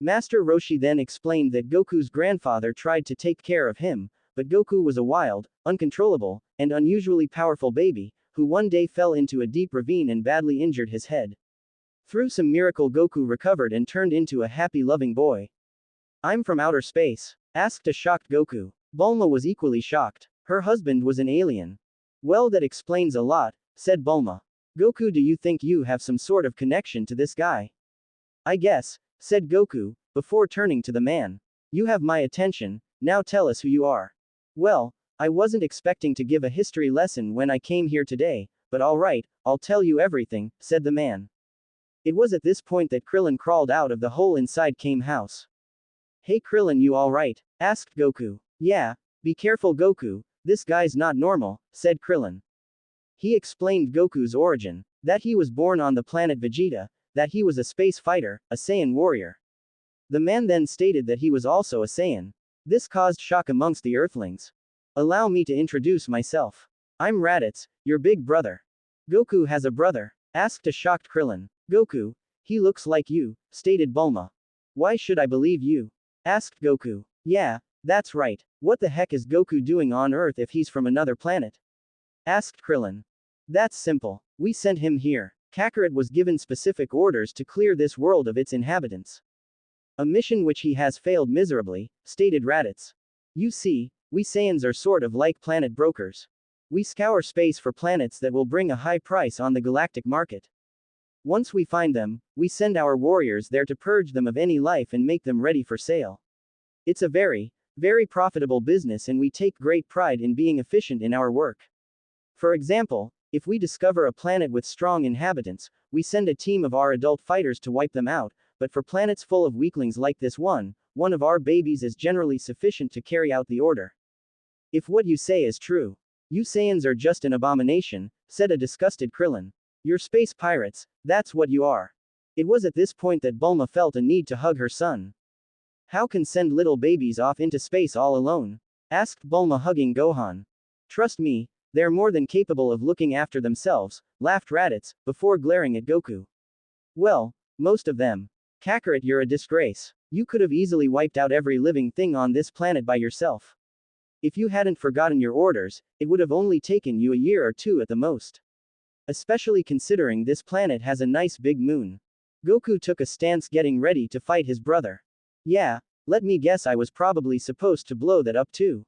Master Roshi then explained that Goku's grandfather tried to take care of him, but Goku was a wild, uncontrollable, and unusually powerful baby, who one day fell into a deep ravine and badly injured his head. Through some miracle, Goku recovered and turned into a happy, loving boy. I'm from outer space? Asked a shocked Goku. Bulma was equally shocked. Her husband was an alien. Well, that explains a lot, said Bulma. Goku, do you think you have some sort of connection to this guy? I guess, said Goku, before turning to the man. You have my attention, now tell us who you are. Well, I wasn't expecting to give a history lesson when I came here today, but alright, I'll tell you everything, said the man. It was at this point that Krillin crawled out of the hole inside Kame house. Hey Krillin, you alright? Asked Goku. Yeah, be careful Goku, this guy's not normal, said Krillin. He explained Goku's origin, that he was born on the planet Vegeta, that he was a space fighter, a Saiyan warrior. The man then stated that he was also a Saiyan. This caused shock amongst the Earthlings. Allow me to introduce myself. I'm Raditz, your big brother. Goku has a brother? Asked a shocked Krillin. Goku, he looks like you, stated Bulma. Why should I believe you? Asked Goku. Yeah, that's right. What the heck is Goku doing on Earth if he's from another planet? Asked Krillin. That's simple. We sent him here. Kakarot was given specific orders to clear this world of its inhabitants. A mission which he has failed miserably, stated Raditz. You see, we Saiyans are sort of like planet brokers. We scour space for planets that will bring a high price on the galactic market. Once we find them, we send our warriors there to purge them of any life and make them ready for sale. It's a very profitable business, and we take great pride in being efficient in our work. For example, If we discover a planet with strong inhabitants, we send a team of our adult fighters to wipe them out, but for planets full of weaklings like this one of our babies is generally sufficient to carry out the order. If what you say is true, you Saiyans are just an abomination, said a disgusted Krillin. You're space pirates, that's what you are. It was at this point that Bulma felt a need to hug her son. How can send little babies off into space all alone? Asked Bulma, hugging Gohan. Trust me, they're more than capable of looking after themselves, laughed Raditz, before glaring at Goku. Well, most of them. Kakarot, you're a disgrace. You could have easily wiped out every living thing on this planet by yourself. If you hadn't forgotten your orders, it would have only taken you a year or two at the most. Especially considering this planet has a nice big moon. Goku took a stance, getting ready to fight his brother. Yeah, let me guess, I was probably supposed to blow that up too?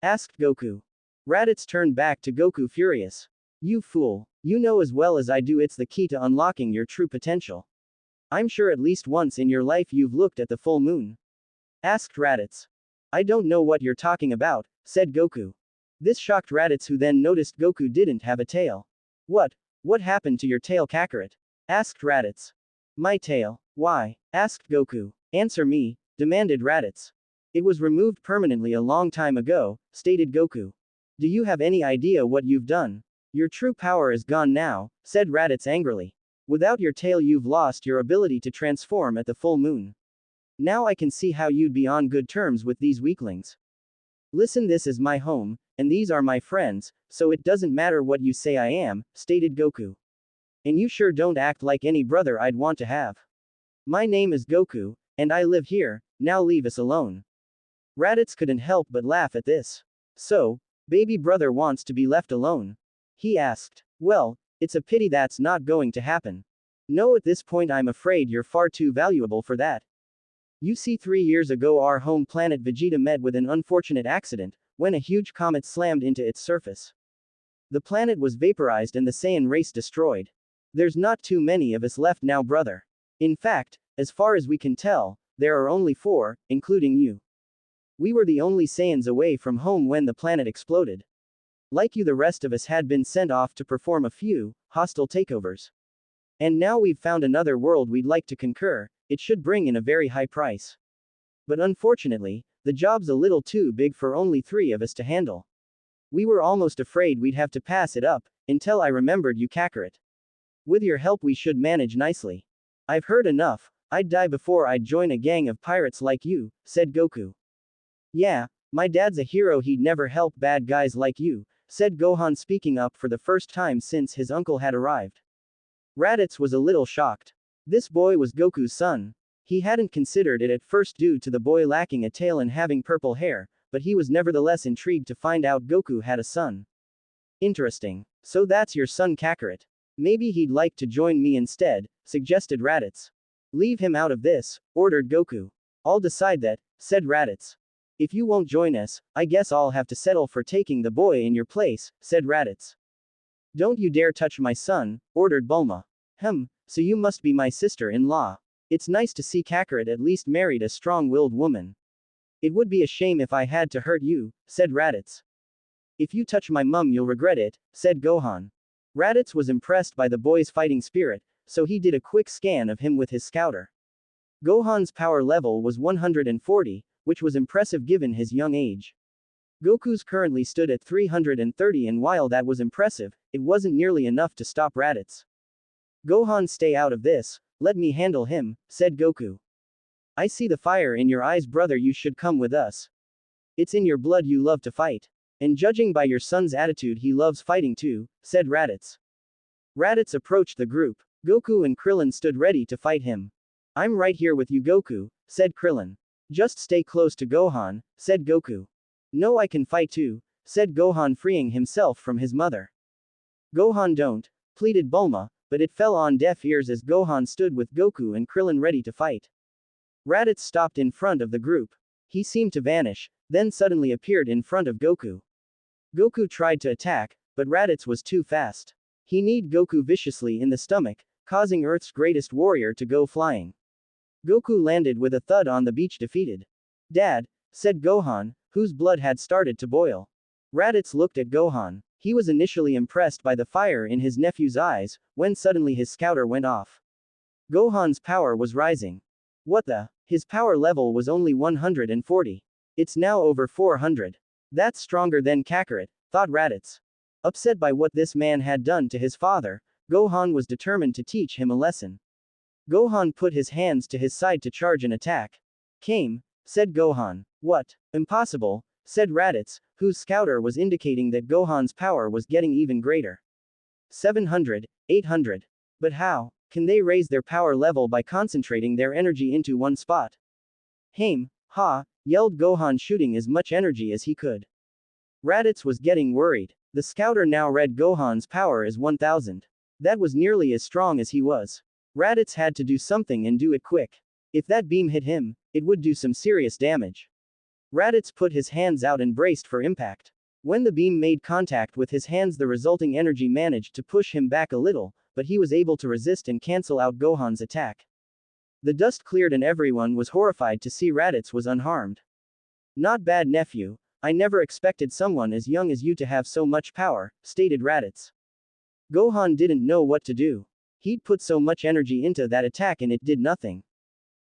Asked Goku. Raditz turned back to Goku, furious. You fool. You know as well as I do it's the key to unlocking your true potential. I'm sure at least once in your life you've looked at the full moon. Asked Raditz. I don't know what you're talking about, said Goku. This shocked Raditz, who then noticed Goku didn't have a tail. What happened to your tail, Kakarot? Asked Raditz. My tail? Why? Asked Goku. Answer me, demanded Raditz. It was removed permanently a long time ago, stated Goku. Do you have any idea what you've done? Your true power is gone now, said Raditz angrily. Without your tail you've lost your ability to transform at the full moon. Now I can see how you'd be on good terms with these weaklings. Listen, this is my home, and these are my friends, so it doesn't matter what you say I am, stated Goku. And you sure don't act like any brother I'd want to have. My name is Goku, and I live here, now leave us alone. Raditz couldn't help but laugh at this. So, baby brother wants to be left alone? He asked. Well, it's a pity that's not going to happen. No, at this point I'm afraid you're far too valuable for that. You see, 3 years ago our home planet Vegeta met with an unfortunate accident, when a huge comet slammed into its surface. The planet was vaporized and the Saiyan race destroyed. There's not too many of us left now, brother. In fact, as far as we can tell, there are only 4, including you. We were the only Saiyans away from home when the planet exploded. Like you, the rest of us had been sent off to perform a few hostile takeovers. And now we've found another world we'd like to conquer. It should bring in a very high price. But unfortunately, the job's a little too big for only 3 of us to handle. We were almost afraid we'd have to pass it up, until I remembered you, Kakarot. With your help we should manage nicely. I've heard enough, I'd die before I'd join a gang of pirates like you, said Goku. Yeah, my dad's a hero, he'd never help bad guys like you, said Gohan, speaking up for the first time since his uncle had arrived. Raditz was a little shocked. This boy was Goku's son. He hadn't considered it at first due to the boy lacking a tail and having purple hair, but he was nevertheless intrigued to find out Goku had a son. Interesting. So that's your son, Kakarot. Maybe he'd like to join me instead, suggested Raditz. Leave him out of this, ordered Goku. I'll decide that, said Raditz. If you won't join us, I guess I'll have to settle for taking the boy in your place, said Raditz. Don't you dare touch my son, ordered Bulma. So you must be my sister-in-law. It's nice to see Kakarot at least married a strong-willed woman. It would be a shame if I had to hurt you, said Raditz. If you touch my mum you'll regret it, said Gohan. Raditz was impressed by the boy's fighting spirit, so he did a quick scan of him with his scouter. Gohan's power level was 140, which was impressive given his young age. Goku's currently stood at 330, and while that was impressive, it wasn't nearly enough to stop Raditz. Gohan, stay out of this, let me handle him, said Goku. I see the fire in your eyes, brother, you should come with us. It's in your blood, you love to fight. And judging by your son's attitude he loves fighting too, said Raditz. Raditz approached the group. Goku and Krillin stood ready to fight him. I'm right here with you, Goku, said Krillin. Just stay close to Gohan, said Goku. No, I can fight too, said Gohan, freeing himself from his mother. Gohan, don't, pleaded Bulma, but it fell on deaf ears as Gohan stood with Goku and Krillin ready to fight. Raditz stopped in front of the group. He seemed to vanish, then suddenly appeared in front of Goku. Goku tried to attack, but Raditz was too fast. He kneed Goku viciously in the stomach, causing Earth's greatest warrior to go flying. Goku landed with a thud on the beach, defeated. Dad, said Gohan, whose blood had started to boil. Raditz looked at Gohan. He was initially impressed by the fire in his nephew's eyes, when suddenly his scouter went off. Gohan's power was rising. What the? His power level was only 140. It's now over 400. That's stronger than Kakarot, thought Raditz. Upset by what this man had done to his father, Gohan was determined to teach him a lesson. Gohan put his hands to his side to charge an attack. Kame, said Gohan. What? Impossible, said Raditz, whose scouter was indicating that Gohan's power was getting even greater. 700, 800. But how can they raise their power level by concentrating their energy into one spot? Hame, ha, yelled Gohan, shooting as much energy as he could. Raditz was getting worried. The scouter now read Gohan's power as 1000. That was nearly as strong as he was. Raditz had to do something and do it quick. If that beam hit him, it would do some serious damage. Raditz put his hands out and braced for impact. When the beam made contact with his hands, the resulting energy managed to push him back a little, but he was able to resist and cancel out Gohan's attack. The dust cleared and everyone was horrified to see Raditz was unharmed. Not bad, nephew. I never expected someone as young as you to have so much power, stated Raditz. Gohan didn't know what to do. He'd put so much energy into that attack and it did nothing.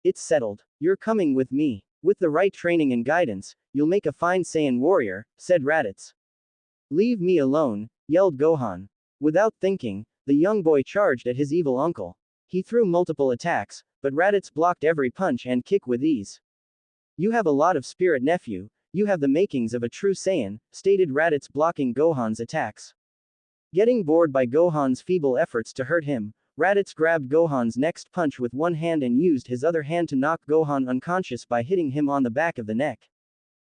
It's settled. You're coming with me. With the right training and guidance, you'll make a fine Saiyan warrior, said Raditz. Leave me alone, yelled Gohan. Without thinking, the young boy charged at his evil uncle. He threw multiple attacks, but Raditz blocked every punch and kick with ease. You have a lot of spirit, nephew. You have the makings of a true Saiyan, stated Raditz, blocking Gohan's attacks. Getting bored by Gohan's feeble efforts to hurt him, Raditz grabbed Gohan's next punch with one hand and used his other hand to knock Gohan unconscious by hitting him on the back of the neck.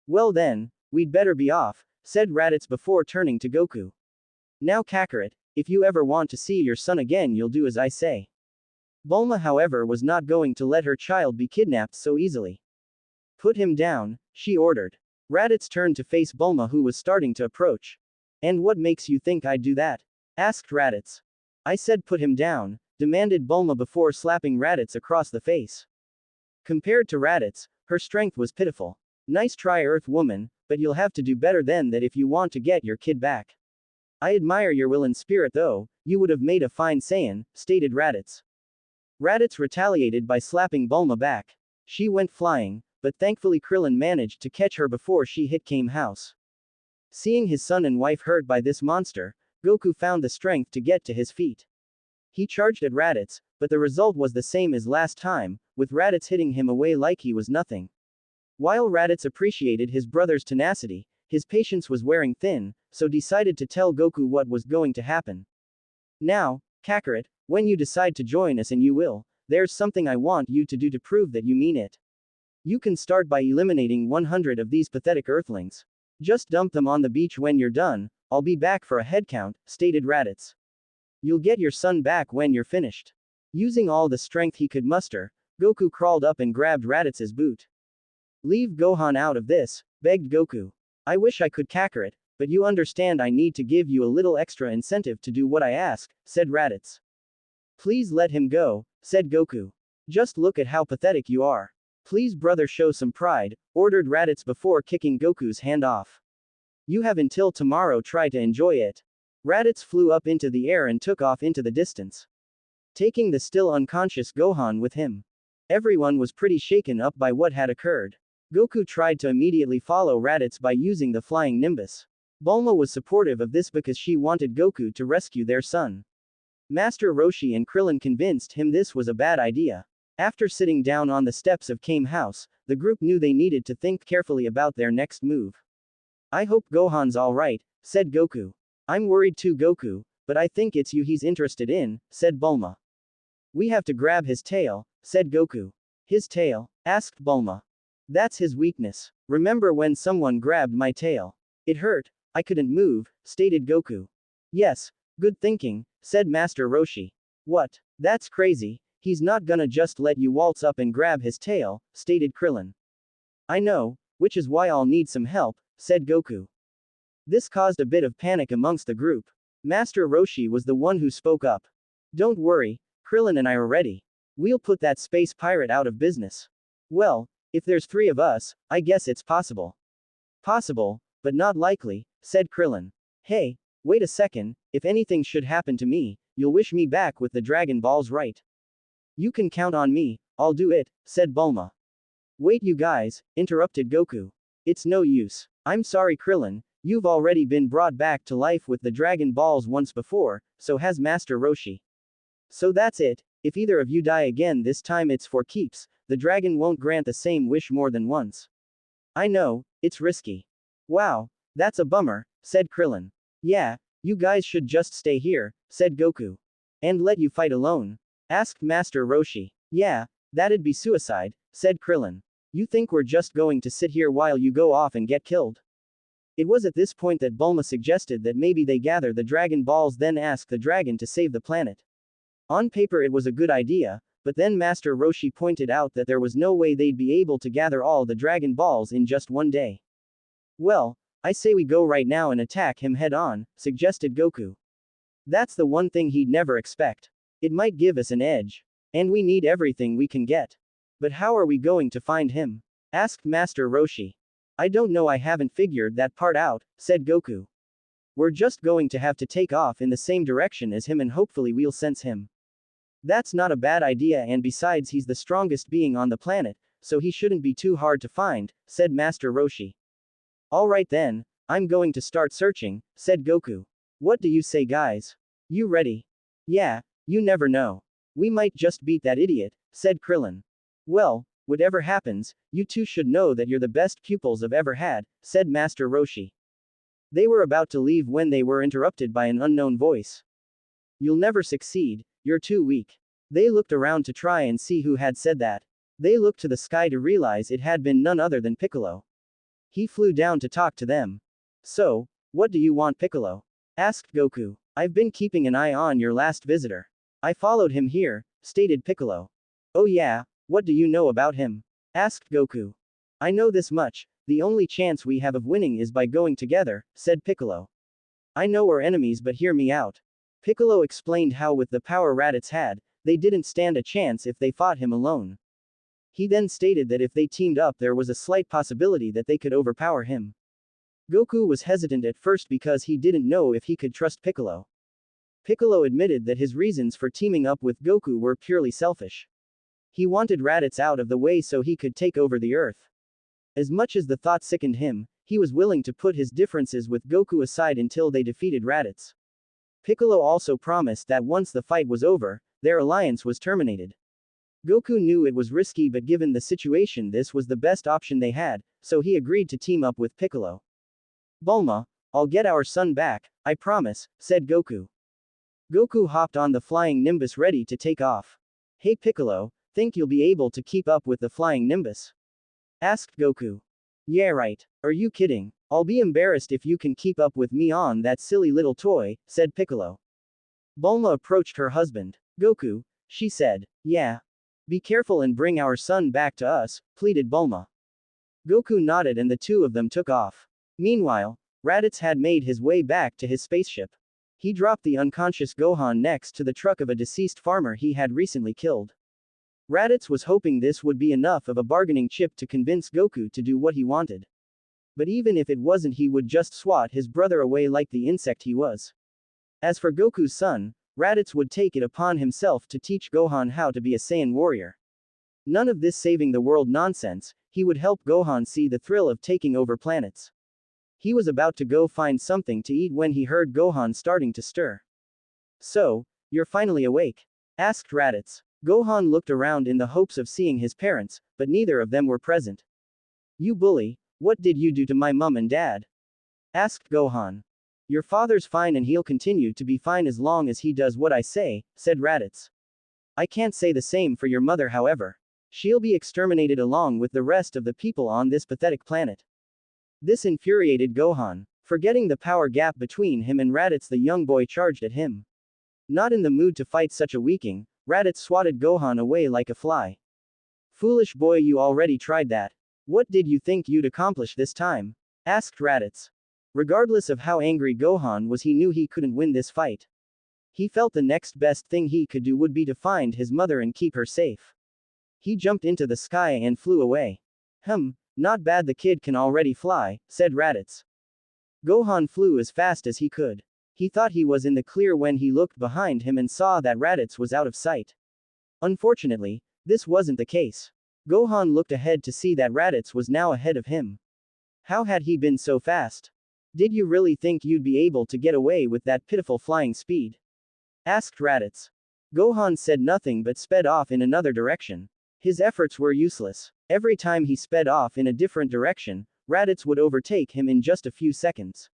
Well then, we'd better be off, said Raditz before turning to Goku. Now Kakarot, if you ever want to see your son again, you'll do as I say. Bulma, however, was not going to let her child be kidnapped so easily. Put him down, she ordered. Raditz turned to face Bulma, who was starting to approach. And what makes you think I'd do that? Asked Raditz. I said put him down, demanded Bulma before slapping Raditz across the face. Compared to Raditz, her strength was pitiful. Nice try, Earth woman, but you'll have to do better than that if you want to get your kid back. I admire your will and spirit though, you would have made a fine Saiyan, stated Raditz. Raditz retaliated by slapping Bulma back. She went flying, but thankfully Krillin managed to catch her before she hit Kame house. Seeing his son and wife hurt by this monster, Goku found the strength to get to his feet. He charged at Raditz, but the result was the same as last time, with Raditz hitting him away like he was nothing. While Raditz appreciated his brother's tenacity, his patience was wearing thin, so decided to tell Goku what was going to happen. Now, Kakarot, when you decide to join us, and you will, there's something I want you to do to prove that you mean it. You can start by eliminating 100 of these pathetic Earthlings. Just dump them on the beach when you're done. I'll be back for a head count, stated Raditz. You'll get your son back when you're finished. Using all the strength he could muster, Goku crawled up and grabbed Raditz's boot. Leave Gohan out of this, begged Goku. I wish I could, Kakarot, but you understand I need to give you a little extra incentive to do what I ask, said Raditz. Please let him go, said Goku. Just look at how pathetic you are. Please, brother, show some pride, ordered Raditz before kicking Goku's hand off. You have until tomorrow, try to enjoy it. Raditz flew up into the air and took off into the distance, taking the still unconscious Gohan with him. Everyone was pretty shaken up by what had occurred. Goku tried to immediately follow Raditz by using the flying Nimbus. Bulma was supportive of this because she wanted Goku to rescue their son. Master Roshi and Krillin convinced him this was a bad idea. After sitting down on the steps of Kame house, the group knew they needed to think carefully about their next move. I hope Gohan's alright, said Goku. I'm worried too, Goku, but I think it's you he's interested in, said Bulma. We have to grab his tail, said Goku. His tail? Asked Bulma. That's his weakness. Remember when someone grabbed my tail? It hurt, I couldn't move, stated Goku. Yes, good thinking, said Master Roshi. What? That's crazy, he's not gonna just let you waltz up and grab his tail, stated Krillin. I know, which is why I'll need some help, said Goku. This caused a bit of panic amongst the group. Master Roshi was the one who spoke up. Don't worry, Krillin and I are ready. We'll put that space pirate out of business. Well, if there's 3 of us, I guess it's possible. Possible, but not likely, said Krillin. Hey, Wait a second, if anything should happen to me, you'll wish me back with the Dragon Balls, right? You can count on me, I'll do it, said Bulma. Wait, you guys, interrupted Goku. It's no use. I'm sorry, Krillin, you've already been brought back to life with the Dragon Balls once before, so has Master Roshi. So that's it, if either of you die again, this time it's for keeps, the dragon won't grant the same wish more than once. I know, it's risky. Wow, that's a bummer, said Krillin. Yeah, you guys should just stay here, said Goku. And let you fight alone? Asked Master Roshi. Yeah, that'd be suicide, said Krillin. You think we're just going to sit here while you go off and get killed? It was at this point that Bulma suggested that maybe they gather the Dragon Balls, then ask the dragon to save the planet. On paper it was a good idea, but then Master Roshi pointed out that there was no way they'd be able to gather all the Dragon Balls in just one day. Well, I say we go right now and attack him head on, suggested Goku. That's the one thing he'd never expect. It might give us an edge. And we need everything we can get. But how are we going to find him? Asked Master Roshi. I don't know, I haven't figured that part out, said Goku. We're just going to have to take off in the same direction as him and hopefully we'll sense him. That's not a bad idea, and besides he's the strongest being on the planet, so he shouldn't be too hard to find, said Master Roshi. Alright then, I'm going to start searching, said Goku. What do you say, guys? You ready? Yeah, you never know. We might just beat that idiot, said Krillin. Well, whatever happens, you two should know that you're the best pupils I've ever had, said Master Roshi. They were about to leave when they were interrupted by an unknown voice. You'll never succeed, you're too weak. They looked around to try and see who had said that. They looked to the sky to realize it had been none other than Piccolo. He flew down to talk to them. So, what do you want, Piccolo? Asked Goku. I've been keeping an eye on your last visitor. I followed him here, stated Piccolo. Oh yeah, what do you know about him? Asked Goku. I know this much, the only chance we have of winning is by going together, said Piccolo. I know we're enemies, but hear me out. Piccolo explained how with the power Raditz had, they didn't stand a chance if they fought him alone. He then stated that if they teamed up there was a slight possibility that they could overpower him. Goku was hesitant at first because he didn't know if he could trust Piccolo. Piccolo admitted that his reasons for teaming up with Goku were purely selfish. He wanted Raditz out of the way so he could take over the Earth. As much as the thought sickened him, he was willing to put his differences with Goku aside until they defeated Raditz. Piccolo also promised that once the fight was over, their alliance was terminated. Goku knew it was risky, but given the situation this was the best option they had, so he agreed to team up with Piccolo. Bulma, I'll get our son back, I promise, said Goku. Goku hopped on the flying Nimbus ready to take off. Hey Piccolo, think you'll be able to keep up with the flying Nimbus? Asked Goku. Yeah right, are you kidding? I'll be embarrassed if you can keep up with me on that silly little toy, said Piccolo. Bulma approached her husband. Goku, she said. Yeah. Be careful and bring our son back to us, pleaded Bulma. Goku nodded and the two of them took off. Meanwhile, Raditz had made his way back to his spaceship. He dropped the unconscious Gohan next to the truck of a deceased farmer he had recently killed. Raditz was hoping this would be enough of a bargaining chip to convince Goku to do what he wanted. But even if it wasn't, he would just swat his brother away like the insect he was. As for Goku's son, Raditz would take it upon himself to teach Gohan how to be a Saiyan warrior. None of this saving the world nonsense, he would help Gohan see the thrill of taking over planets. He was about to go find something to eat when he heard Gohan starting to stir. So, you're finally awake? Asked Raditz. Gohan looked around in the hopes of seeing his parents, but neither of them were present. You bully, what did you do to my mum and dad? Asked Gohan. Your father's fine and he'll continue to be fine as long as he does what I say, said Raditz. I can't say the same for your mother, however. She'll be exterminated along with the rest of the people on this pathetic planet. This infuriated Gohan. Forgetting the power gap between him and Raditz, the young boy charged at him. Not in the mood to fight such a weakling, Raditz swatted Gohan away like a fly. Foolish boy, you already tried that. What did you think you'd accomplish this time? Asked Raditz. Regardless of how angry Gohan was, he knew he couldn't win this fight. He felt the next best thing he could do would be to find his mother and keep her safe. He jumped into the sky and flew away. Not bad, the kid can already fly, said Raditz. Gohan flew as fast as he could. He thought he was in the clear when he looked behind him and saw that Raditz was out of sight. Unfortunately, this wasn't the case. Gohan looked ahead to see that Raditz was now ahead of him. How had he been so fast? Did you really think you'd be able to get away with that pitiful flying speed? Asked Raditz. Gohan said nothing but sped off in another direction. His efforts were useless. Every time he sped off in a different direction, Raditz would overtake him in just a few seconds.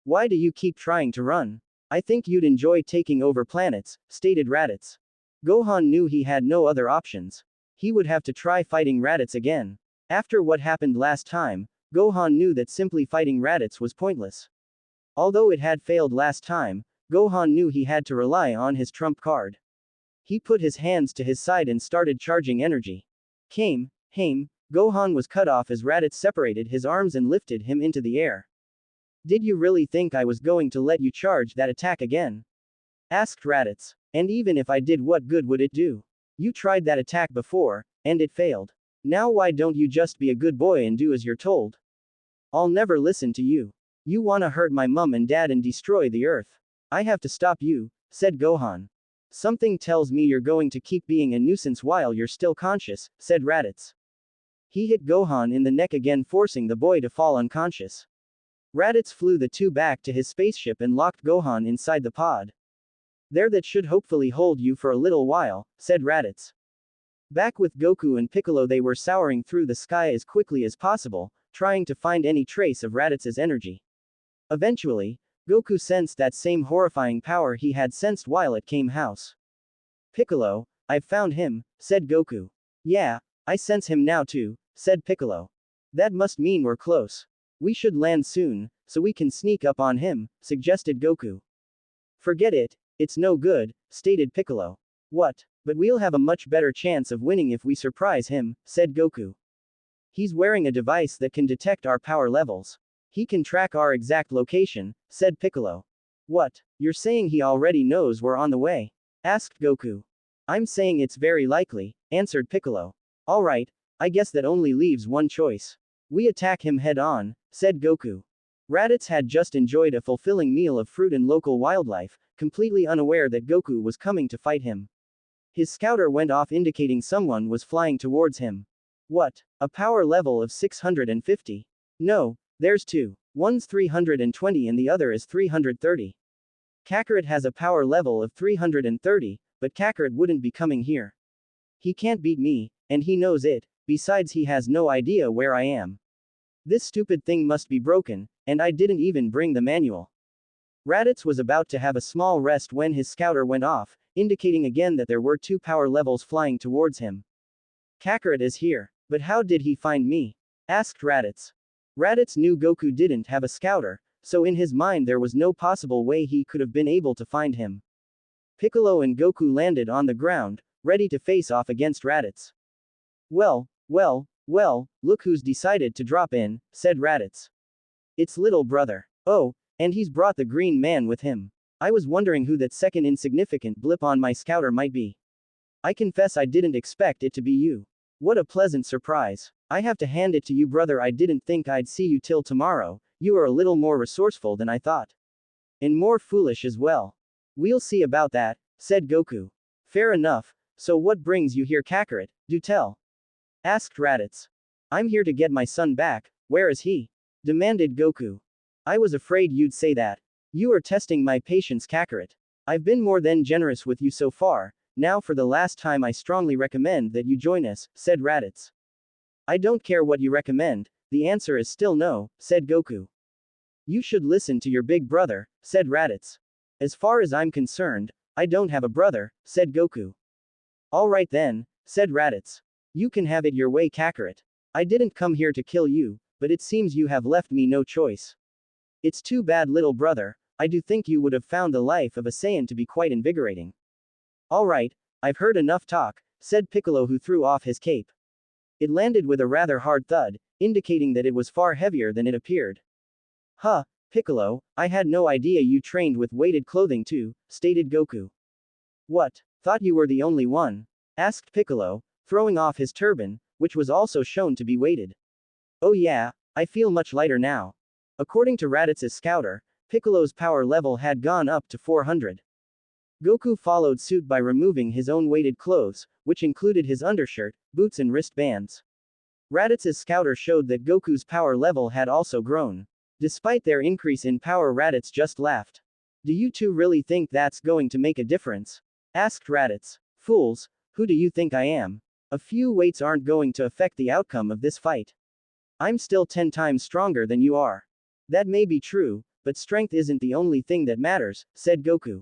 Why do you keep trying to run? I think you'd enjoy taking over planets, stated Raditz. Gohan knew he had no other options. He would have to try fighting Raditz again. After what happened last time, Gohan knew that simply fighting Raditz was pointless. Although it had failed last time, Gohan knew he had to rely on his trump card. He put his hands to his side and started charging energy. Kame, Gohan was cut off as Raditz separated his arms and lifted him into the air. Did you really think I was going to let you charge that attack again? Asked Raditz. And even if I did, what good would it do? You tried that attack before, and it failed. Now why don't you just be a good boy and do as you're told? I'll never listen to you. You wanna hurt my mum and dad and destroy the earth. I have to stop you, said Gohan. Something tells me you're going to keep being a nuisance while you're still conscious, said Raditz. He hit Gohan in the neck again, forcing the boy to fall unconscious. Raditz flew the two back to his spaceship and locked Gohan inside the pod. There, that should hopefully hold you for a little while, said Raditz. Back with Goku and Piccolo, they were soaring through the sky as quickly as possible, trying to find any trace of Raditz's energy. Eventually, Goku sensed that same horrifying power he had sensed while at Kame House. Piccolo, I've found him, said Goku. Yeah, I sense him now too, said Piccolo. That must mean we're close. We should land soon, so we can sneak up on him, suggested Goku. Forget it, it's no good, stated Piccolo. What? But we'll have a much better chance of winning if we surprise him, said Goku. He's wearing a device that can detect our power levels. He can track our exact location, said Piccolo. What? You're saying he already knows we're on the way? Asked Goku. I'm saying it's very likely, answered Piccolo. Alright, I guess that only leaves one choice. We attack him head on, said Goku. Raditz had just enjoyed a fulfilling meal of fruit and local wildlife, completely unaware that Goku was coming to fight him. His scouter went off, indicating someone was flying towards him. What? A power level of 650? No, there's two. One's 320 and the other is 330. Kakarot has a power level of 330, but Kakarot wouldn't be coming here. He can't beat me, and he knows it, besides he has no idea where I am. This stupid thing must be broken, and I didn't even bring the manual. Raditz was about to have a small rest when his scouter went off, indicating again that there were two power levels flying towards him. Kakarot is here, but how did he find me? Asked Raditz. Raditz knew Goku didn't have a scouter, so in his mind there was no possible way he could have been able to find him. Piccolo and Goku landed on the ground, ready to face off against Raditz. Well, look who's decided to drop in, said Raditz. It's little brother. Oh, and he's brought the green man with him. I was wondering who that second insignificant blip on my scouter might be. I confess I didn't expect it to be you. What a pleasant surprise. I have to hand it to you, brother. I didn't think I'd see you till tomorrow. You are a little more resourceful than I thought. And more foolish as well. We'll see about that, said Goku. Fair enough. So what brings you here, Kakarot? Do tell. Asked Raditz. I'm here to get my son back. Where is he? Demanded Goku. I was afraid you'd say that. You are testing my patience, Kakarot. I've been more than generous with you so far. Now for the last time I strongly recommend that you join us, said Raditz. I don't care what you recommend, the answer is still no, said Goku. You should listen to your big brother, said Raditz. As far as I'm concerned, I don't have a brother, said Goku. Alright then, said Raditz. You can have it your way, Kakarot. I didn't come here to kill you, but it seems you have left me no choice. It's too bad, little brother. I do think you would have found the life of a Saiyan to be quite invigorating. Alright, I've heard enough talk, said Piccolo, who threw off his cape. It landed with a rather hard thud, indicating that it was far heavier than it appeared. Huh, Piccolo, I had no idea you trained with weighted clothing too, stated Goku. What, thought you were the only one? Asked Piccolo, throwing off his turban, which was also shown to be weighted. Oh yeah, I feel much lighter now. According to Raditz's scouter, Piccolo's power level had gone up to 400. Goku followed suit by removing his own weighted clothes, which included his undershirt, boots and wristbands. Raditz's scouter showed that Goku's power level had also grown. Despite their increase in power, Raditz just laughed. "Do you two really think that's going to make a difference?" asked Raditz. "Fools, who do you think I am? A few weights aren't going to affect the outcome of this fight. I'm still 10 times stronger than you are." "That may be true, but strength isn't the only thing that matters," said Goku.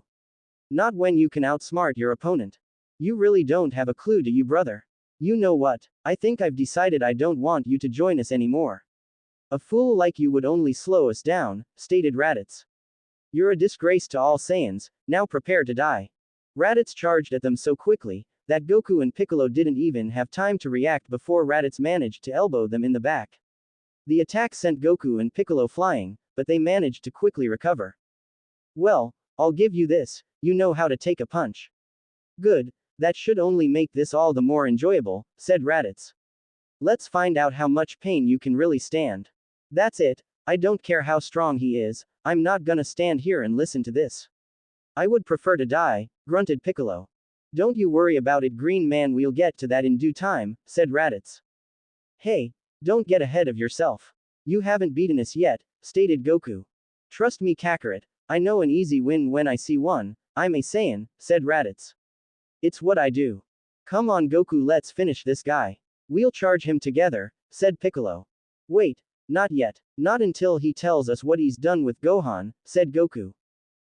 "Not when you can outsmart your opponent. You really don't have a clue, do you, brother? You know what? I think I've decided I don't want you to join us anymore. A fool like you would only slow us down," stated Raditz. "You're a disgrace to all Saiyans, now prepare to die." Raditz charged at them so quickly that Goku and Piccolo didn't even have time to react before Raditz managed to elbow them in the back. The attack sent Goku and Piccolo flying, but they managed to quickly recover. "Well, I'll give you this, you know how to take a punch." "Good, that should only make this all the more enjoyable," said Raditz. "Let's find out how much pain you can really stand." "That's it, I don't care how strong he is, I'm not gonna stand here and listen to this. I would prefer to die," grunted Piccolo. "Don't you worry about it, Green Man, we'll get to that in due time," said Raditz. "Hey, don't get ahead of yourself. You haven't beaten us yet," stated Goku. "Trust me, Kakarot, I know an easy win when I see one. I'm a Saiyan," said Raditz. "It's what I do. Come on, Goku, let's finish this guy. We'll charge him together," said Piccolo. "Wait, not yet. Not until he tells us what he's done with Gohan," said Goku.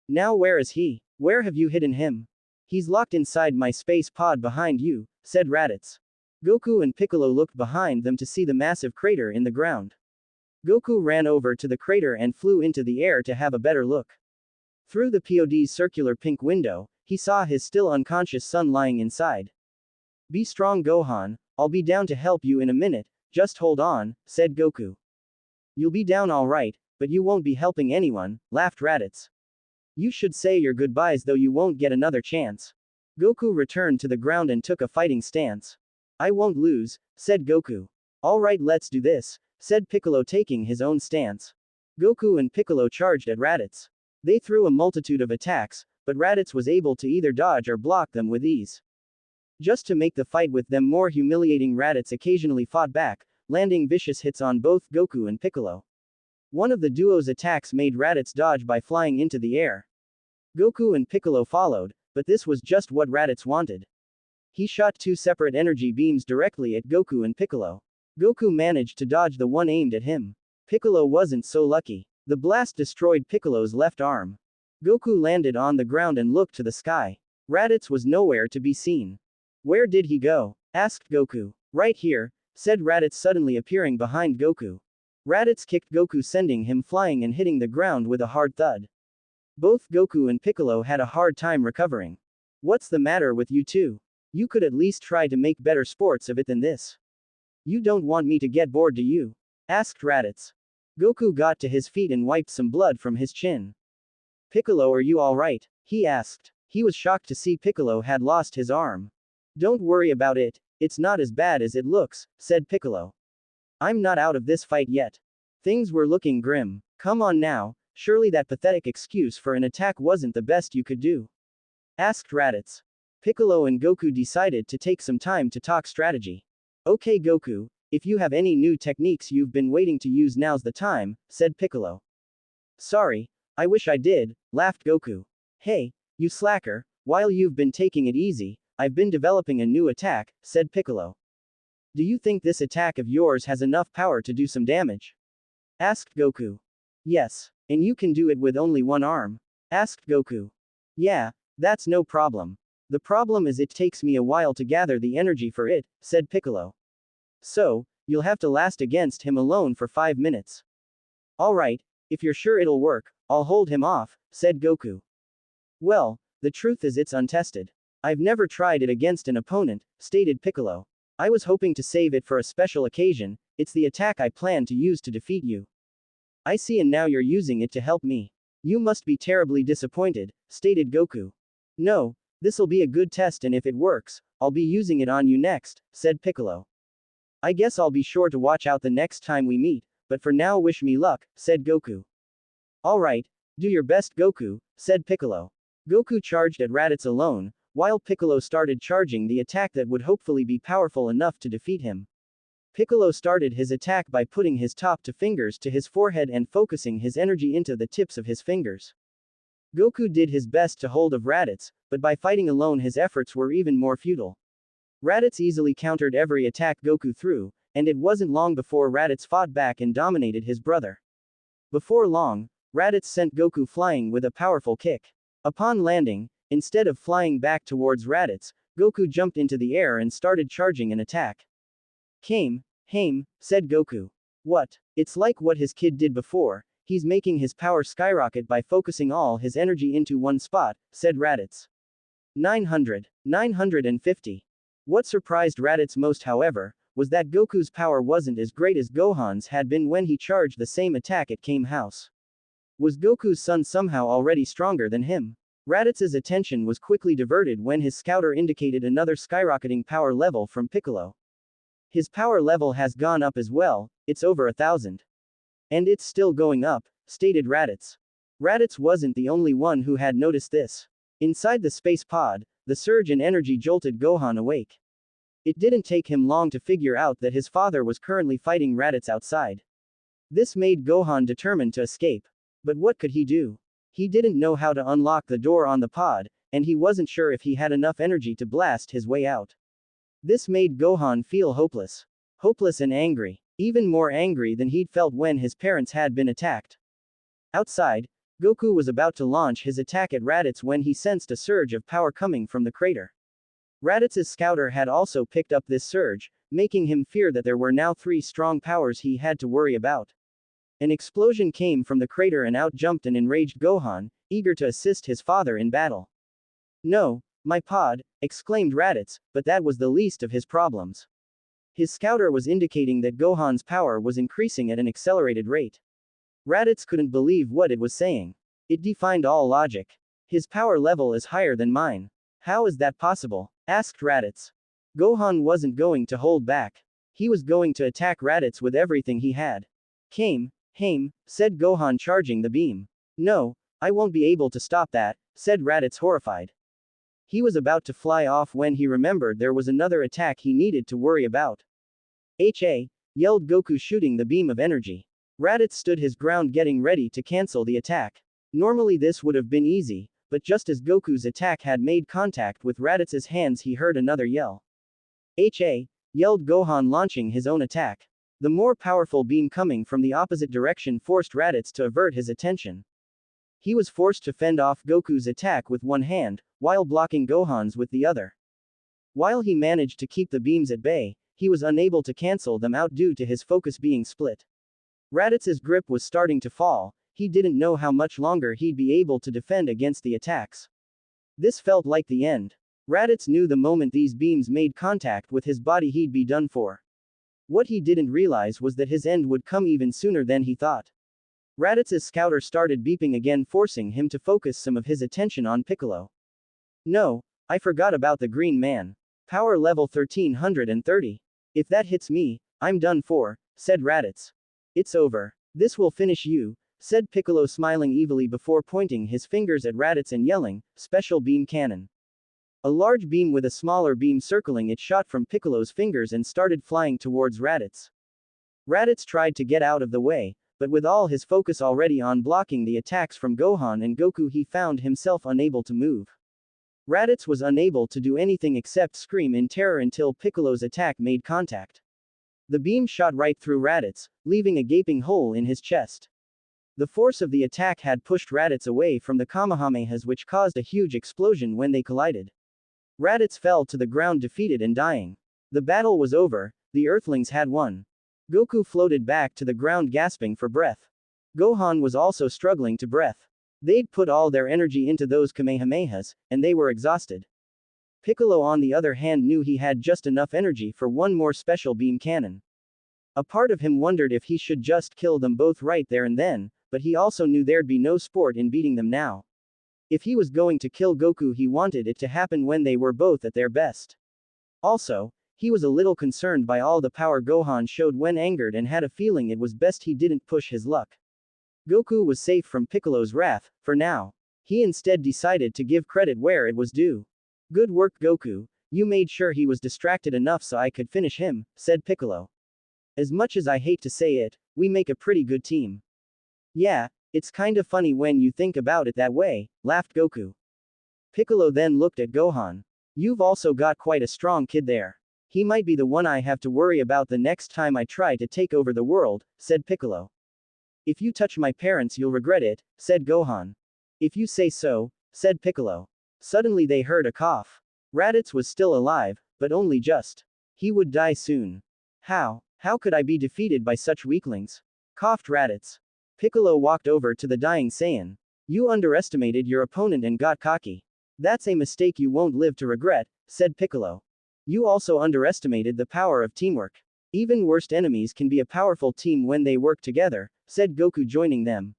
"Now where is he? Where have you hidden him?" "He's locked inside my space pod behind you," said Raditz. Goku and Piccolo looked behind them to see the massive crater in the ground. Goku ran over to the crater and flew into the air to have a better look. Through the pod's circular pink window, he saw his still unconscious son lying inside. "Be strong, Gohan, I'll be down to help you in a minute, just hold on," said Goku. "You'll be down all right, but you won't be helping anyone," laughed Raditz. "You should say your goodbyes, though you won't get another chance." Goku returned to the ground and took a fighting stance. "I won't lose," said Goku. "All right, let's do this," said Piccolo, taking his own stance. Goku and Piccolo charged at Raditz. They threw a multitude of attacks, but Raditz was able to either dodge or block them with ease. Just to make the fight with them more humiliating, Raditz occasionally fought back, landing vicious hits on both Goku and Piccolo. One of the duo's attacks made Raditz dodge by flying into the air. Goku and Piccolo followed, but this was just what Raditz wanted. He shot two separate energy beams directly at Goku and Piccolo. Goku managed to dodge the one aimed at him. Piccolo wasn't so lucky. The blast destroyed Piccolo's left arm. Goku landed on the ground and looked to the sky. Raditz was nowhere to be seen. "Where did he go?" asked Goku. "Right here," said Raditz, suddenly appearing behind Goku. Raditz kicked Goku, sending him flying and hitting the ground with a hard thud. Both Goku and Piccolo had a hard time recovering. "What's the matter with you two? You could at least try to make better sports of it than this. You don't want me to get bored, do you?" asked Raditz. Goku got to his feet and wiped some blood from his chin. "Piccolo, are you alright?" he asked. He was shocked to see Piccolo had lost his arm. "Don't worry about it, it's not as bad as it looks," said Piccolo. "I'm not out of this fight yet." Things were looking grim. "Come on now, surely that pathetic excuse for an attack wasn't the best you could do?" asked Raditz. Piccolo and Goku decided to take some time to talk strategy. "Okay, Goku, if you have any new techniques you've been waiting to use, now's the time," said Piccolo. "Sorry, I wish I did," laughed Goku. "Hey, you slacker, while you've been taking it easy, I've been developing a new attack," said Piccolo. "Do you think this attack of yours has enough power to do some damage?" asked Goku. "Yes, and you can do it with only one arm?" asked Goku. "Yeah, that's no problem. The problem is it takes me a while to gather the energy for it," said Piccolo. "So, you'll have to last against him alone for 5 minutes." "Alright, if you're sure it'll work, I'll hold him off," said Goku. "Well, the truth is it's untested. I've never tried it against an opponent," stated Piccolo. "I was hoping to save it for a special occasion, it's the attack I plan to use to defeat you." "I see, and now you're using it to help me. You must be terribly disappointed," stated Goku. "No, this'll be a good test, and if it works, I'll be using it on you next," said Piccolo. "I guess I'll be sure to watch out the next time we meet, but for now wish me luck," said Goku. "Alright, Do your best, Goku, said Piccolo. Goku charged at Raditz alone, while Piccolo started charging the attack that would hopefully be powerful enough to defeat him. Piccolo started his attack by putting his top two fingers to his forehead and focusing his energy into the tips of his fingers. Goku did his best to hold of Raditz, but by fighting alone his efforts were even more futile. Raditz easily countered every attack Goku threw, and it wasn't long before Raditz fought back and dominated his brother. Before long, Raditz sent Goku flying with a powerful kick. Upon landing, instead of flying back towards Raditz, Goku jumped into the air and started charging an attack. Kame, said Goku. What? It's like what his kid did before, he's making his power skyrocket by focusing all his energy into one spot, said Raditz. 950. What surprised Raditz most, however, was that Goku's power wasn't as great as Gohan's had been when he charged the same attack at Kame House. Was Goku's son somehow already stronger than him? Raditz's attention was quickly diverted when his scouter indicated another skyrocketing power level from Piccolo. His power level has gone up as well, it's over 1,000. And it's still going up, stated Raditz. Raditz wasn't the only one who had noticed this. Inside the space pod, the surge in energy jolted Gohan awake. It didn't take him long to figure out that his father was currently fighting Raditz outside. This made Gohan determined to escape. But what could he do? He didn't know how to unlock the door on the pod, and he wasn't sure if he had enough energy to blast his way out. This made Gohan feel hopeless. Hopeless and angry. Even more angry than he'd felt when his parents had been attacked. Outside, Goku was about to launch his attack at Raditz when he sensed a surge of power coming from the crater. Raditz's scouter had also picked up this surge, making him fear that there were now 3 strong powers he had to worry about. An explosion came from the crater and out jumped an enraged Gohan, eager to assist his father in battle. No, my pod, exclaimed Raditz, but that was the least of his problems. His scouter was indicating that Gohan's power was increasing at an accelerated rate. Raditz couldn't believe what it was saying. It defied all logic. His power level is higher than mine. How is that possible? Asked Raditz. Gohan wasn't going to hold back. He was going to attack Raditz with everything he had. Kame, said Gohan, charging the beam. No, I won't be able to stop that, said Raditz, horrified. He was about to fly off when he remembered there was another attack he needed to worry about. HA, yelled Goku, shooting the beam of energy. Raditz stood his ground, getting ready to cancel the attack. Normally this would have been easy, but just as Goku's attack had made contact with Raditz's hands, he heard another yell. HA, yelled Gohan, launching his own attack. The more powerful beam coming from the opposite direction forced Raditz to avert his attention. He was forced to fend off Goku's attack with one hand, while blocking Gohan's with the other. While he managed to keep the beams at bay, he was unable to cancel them out due to his focus being split. Raditz's grip was starting to fall, he didn't know how much longer he'd be able to defend against the attacks. This felt like the end. Raditz knew the moment these beams made contact with his body he'd be done for. What he didn't realize was that his end would come even sooner than he thought. Raditz's scouter started beeping again, forcing him to focus some of his attention on Piccolo. No, I forgot about the green man. Power level 1330. If that hits me, I'm done for, said Raditz. It's over. This will finish you, said Piccolo, smiling evilly before pointing his fingers at Raditz and yelling, special beam cannon. A large beam with a smaller beam circling it shot from Piccolo's fingers and started flying towards Raditz. Raditz tried to get out of the way, but with all his focus already on blocking the attacks from Gohan and Goku, he found himself unable to move. Raditz was unable to do anything except scream in terror until Piccolo's attack made contact. The beam shot right through Raditz, leaving a gaping hole in his chest. The force of the attack had pushed Raditz away from the Kamehamehas, which caused a huge explosion when they collided. Raditz fell to the ground, defeated and dying. The battle was over, the Earthlings had won. Goku floated back to the ground, gasping for breath. Gohan was also struggling to breathe. They'd put all their energy into those Kamehamehas, and they were exhausted. Piccolo, on the other hand, knew he had just enough energy for one more special beam cannon. A part of him wondered if he should just kill them both right there and then, but he also knew there'd be no sport in beating them now. If he was going to kill Goku, he wanted it to happen when they were both at their best. Also, he was a little concerned by all the power Gohan showed when angered and had a feeling it was best he didn't push his luck. Goku was safe from Piccolo's wrath, for now. He instead decided to give credit where it was due. Good work, Goku. You made sure he was distracted enough so I could finish him, said Piccolo. As much as I hate to say it, we make a pretty good team. Yeah, it's kinda funny when you think about it that way, laughed Goku. Piccolo then looked at Gohan. You've also got quite a strong kid there. He might be the one I have to worry about the next time I try to take over the world, said Piccolo. If you touch my parents you'll regret it, said Gohan. If you say so, said Piccolo. Suddenly they heard a cough. Raditz was still alive, but only just. He would die soon. How could I be defeated by such weaklings? Coughed Raditz. Piccolo walked over to the dying Saiyan. You underestimated your opponent and got cocky. That's a mistake you won't live to regret, said Piccolo. You also underestimated the power of teamwork. Even worst enemies can be a powerful team when they work together, said Goku, joining them.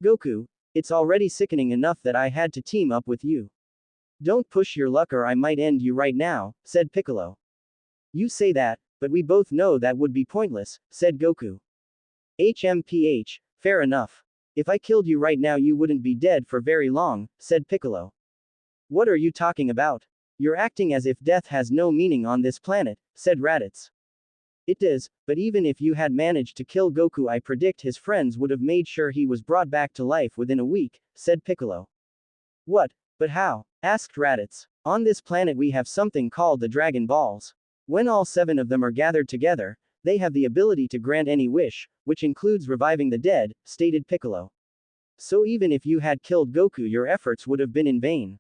Goku, it's already sickening enough that I had to team up with you. Don't push your luck or I might end you right now, said Piccolo. You say that, but we both know that would be pointless, said Goku. HMPH, fair enough. If I killed you right now you wouldn't be dead for very long, said Piccolo. What are you talking about? You're acting as if death has no meaning on this planet, said Raditz. It does, but even if you had managed to kill Goku I predict his friends would have made sure he was brought back to life within a week, said Piccolo. What? But how? Asked Raditz. On this planet we have something called the Dragon Balls. When all 7 of them are gathered together, they have the ability to grant any wish, which includes reviving the dead, stated Piccolo. So even if you had killed Goku your efforts would have been in vain.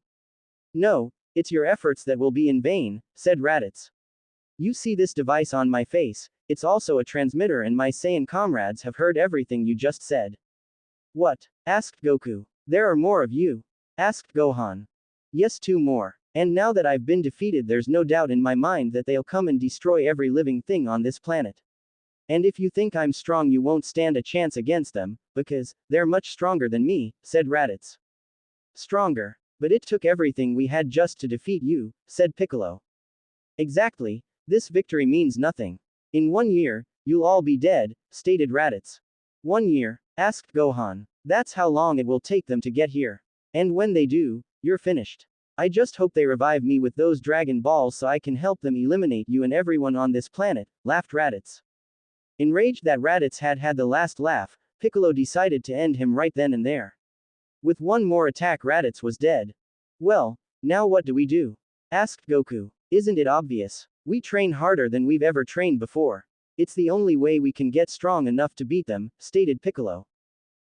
No, it's your efforts that will be in vain, said Raditz. You see this device on my face, it's also a transmitter and my Saiyan comrades have heard everything you just said. What? Asked Goku. There are more of you? Asked Gohan. Yes, 2 more. And now that I've been defeated there's no doubt in my mind that they'll come and destroy every living thing on this planet. And if you think I'm strong you won't stand a chance against them, because, they're much stronger than me, said Raditz. Stronger? But it took everything we had just to defeat you, said Piccolo. Exactly. This victory means nothing. In 1 year, you'll all be dead, stated Raditz. 1 year? Asked Gohan. That's how long it will take them to get here. And when they do, you're finished. I just hope they revive me with those Dragon Balls so I can help them eliminate you and everyone on this planet, laughed Raditz. Enraged that Raditz had had the last laugh, Piccolo decided to end him right then and there. With one more attack Raditz was dead. Well, now what do we do? Asked Goku. Isn't it obvious? We train harder than we've ever trained before. It's the only way we can get strong enough to beat them, stated Piccolo.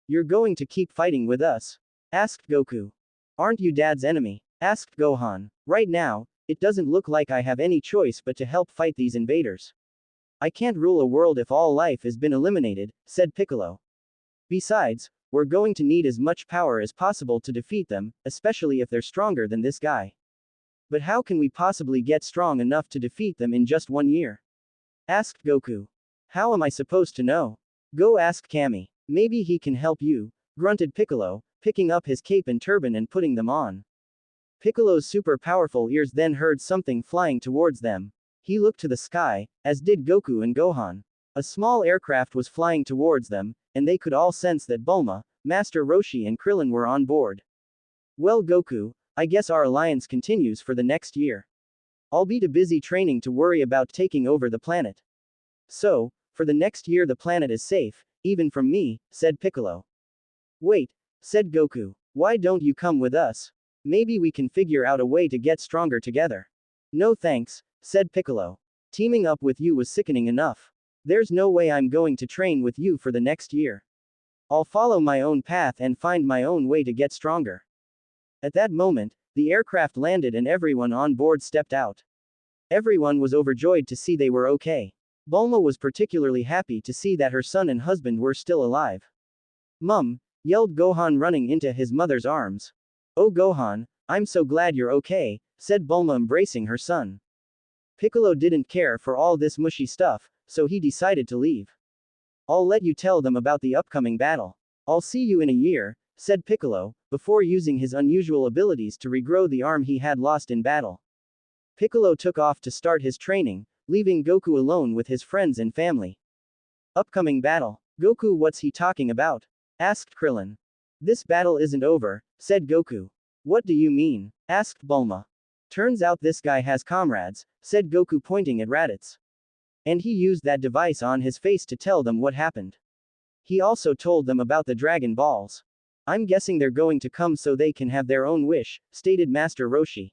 You're going to keep fighting with us? Asked Goku. Aren't you Dad's enemy? Asked Gohan. Right now, it doesn't look like I have any choice but to help fight these invaders. I can't rule a world if all life has been eliminated, said Piccolo. Besides, we're going to need as much power as possible to defeat them, especially if they're stronger than this guy. But how can we possibly get strong enough to defeat them in just 1 year? Asked Goku. How am I supposed to know? Go ask Kame. Maybe he can help you, grunted Piccolo, picking up his cape and turban and putting them on. Piccolo's super powerful ears then heard something flying towards them. He looked to the sky, as did Goku and Gohan. A small aircraft was flying towards them, and they could all sense that Bulma, Master Roshi and Krillin were on board. Well Goku, I guess our alliance continues for the next year. I'll be too busy training to worry about taking over the planet. So, for the next year the planet is safe, even from me, said Piccolo. Wait, said Goku. Why don't you come with us? Maybe we can figure out a way to get stronger together. No thanks, said Piccolo. Teaming up with you was sickening enough. There's no way I'm going to train with you for the next year. I'll follow my own path and find my own way to get stronger. At that moment, the aircraft landed and everyone on board stepped out. Everyone was overjoyed to see they were okay. Bulma was particularly happy to see that her son and husband were still alive. Mum, yelled Gohan running into his mother's arms. Oh Gohan, I'm so glad you're okay, said Bulma embracing her son. Piccolo didn't care for all this mushy stuff, so he decided to leave. I'll let you tell them about the upcoming battle. I'll see you in a year, said Piccolo, before using his unusual abilities to regrow the arm he had lost in battle. Piccolo took off to start his training, leaving Goku alone with his friends and family. Upcoming battle. Goku, what's he talking about? asked Krillin. This battle isn't over, said Goku. What do you mean? Asked Bulma. Turns out this guy has comrades, said Goku pointing at Raditz. And he used that device on his face to tell them what happened. He also told them about the Dragon Balls. I'm guessing they're going to come so they can have their own wish, stated Master Roshi.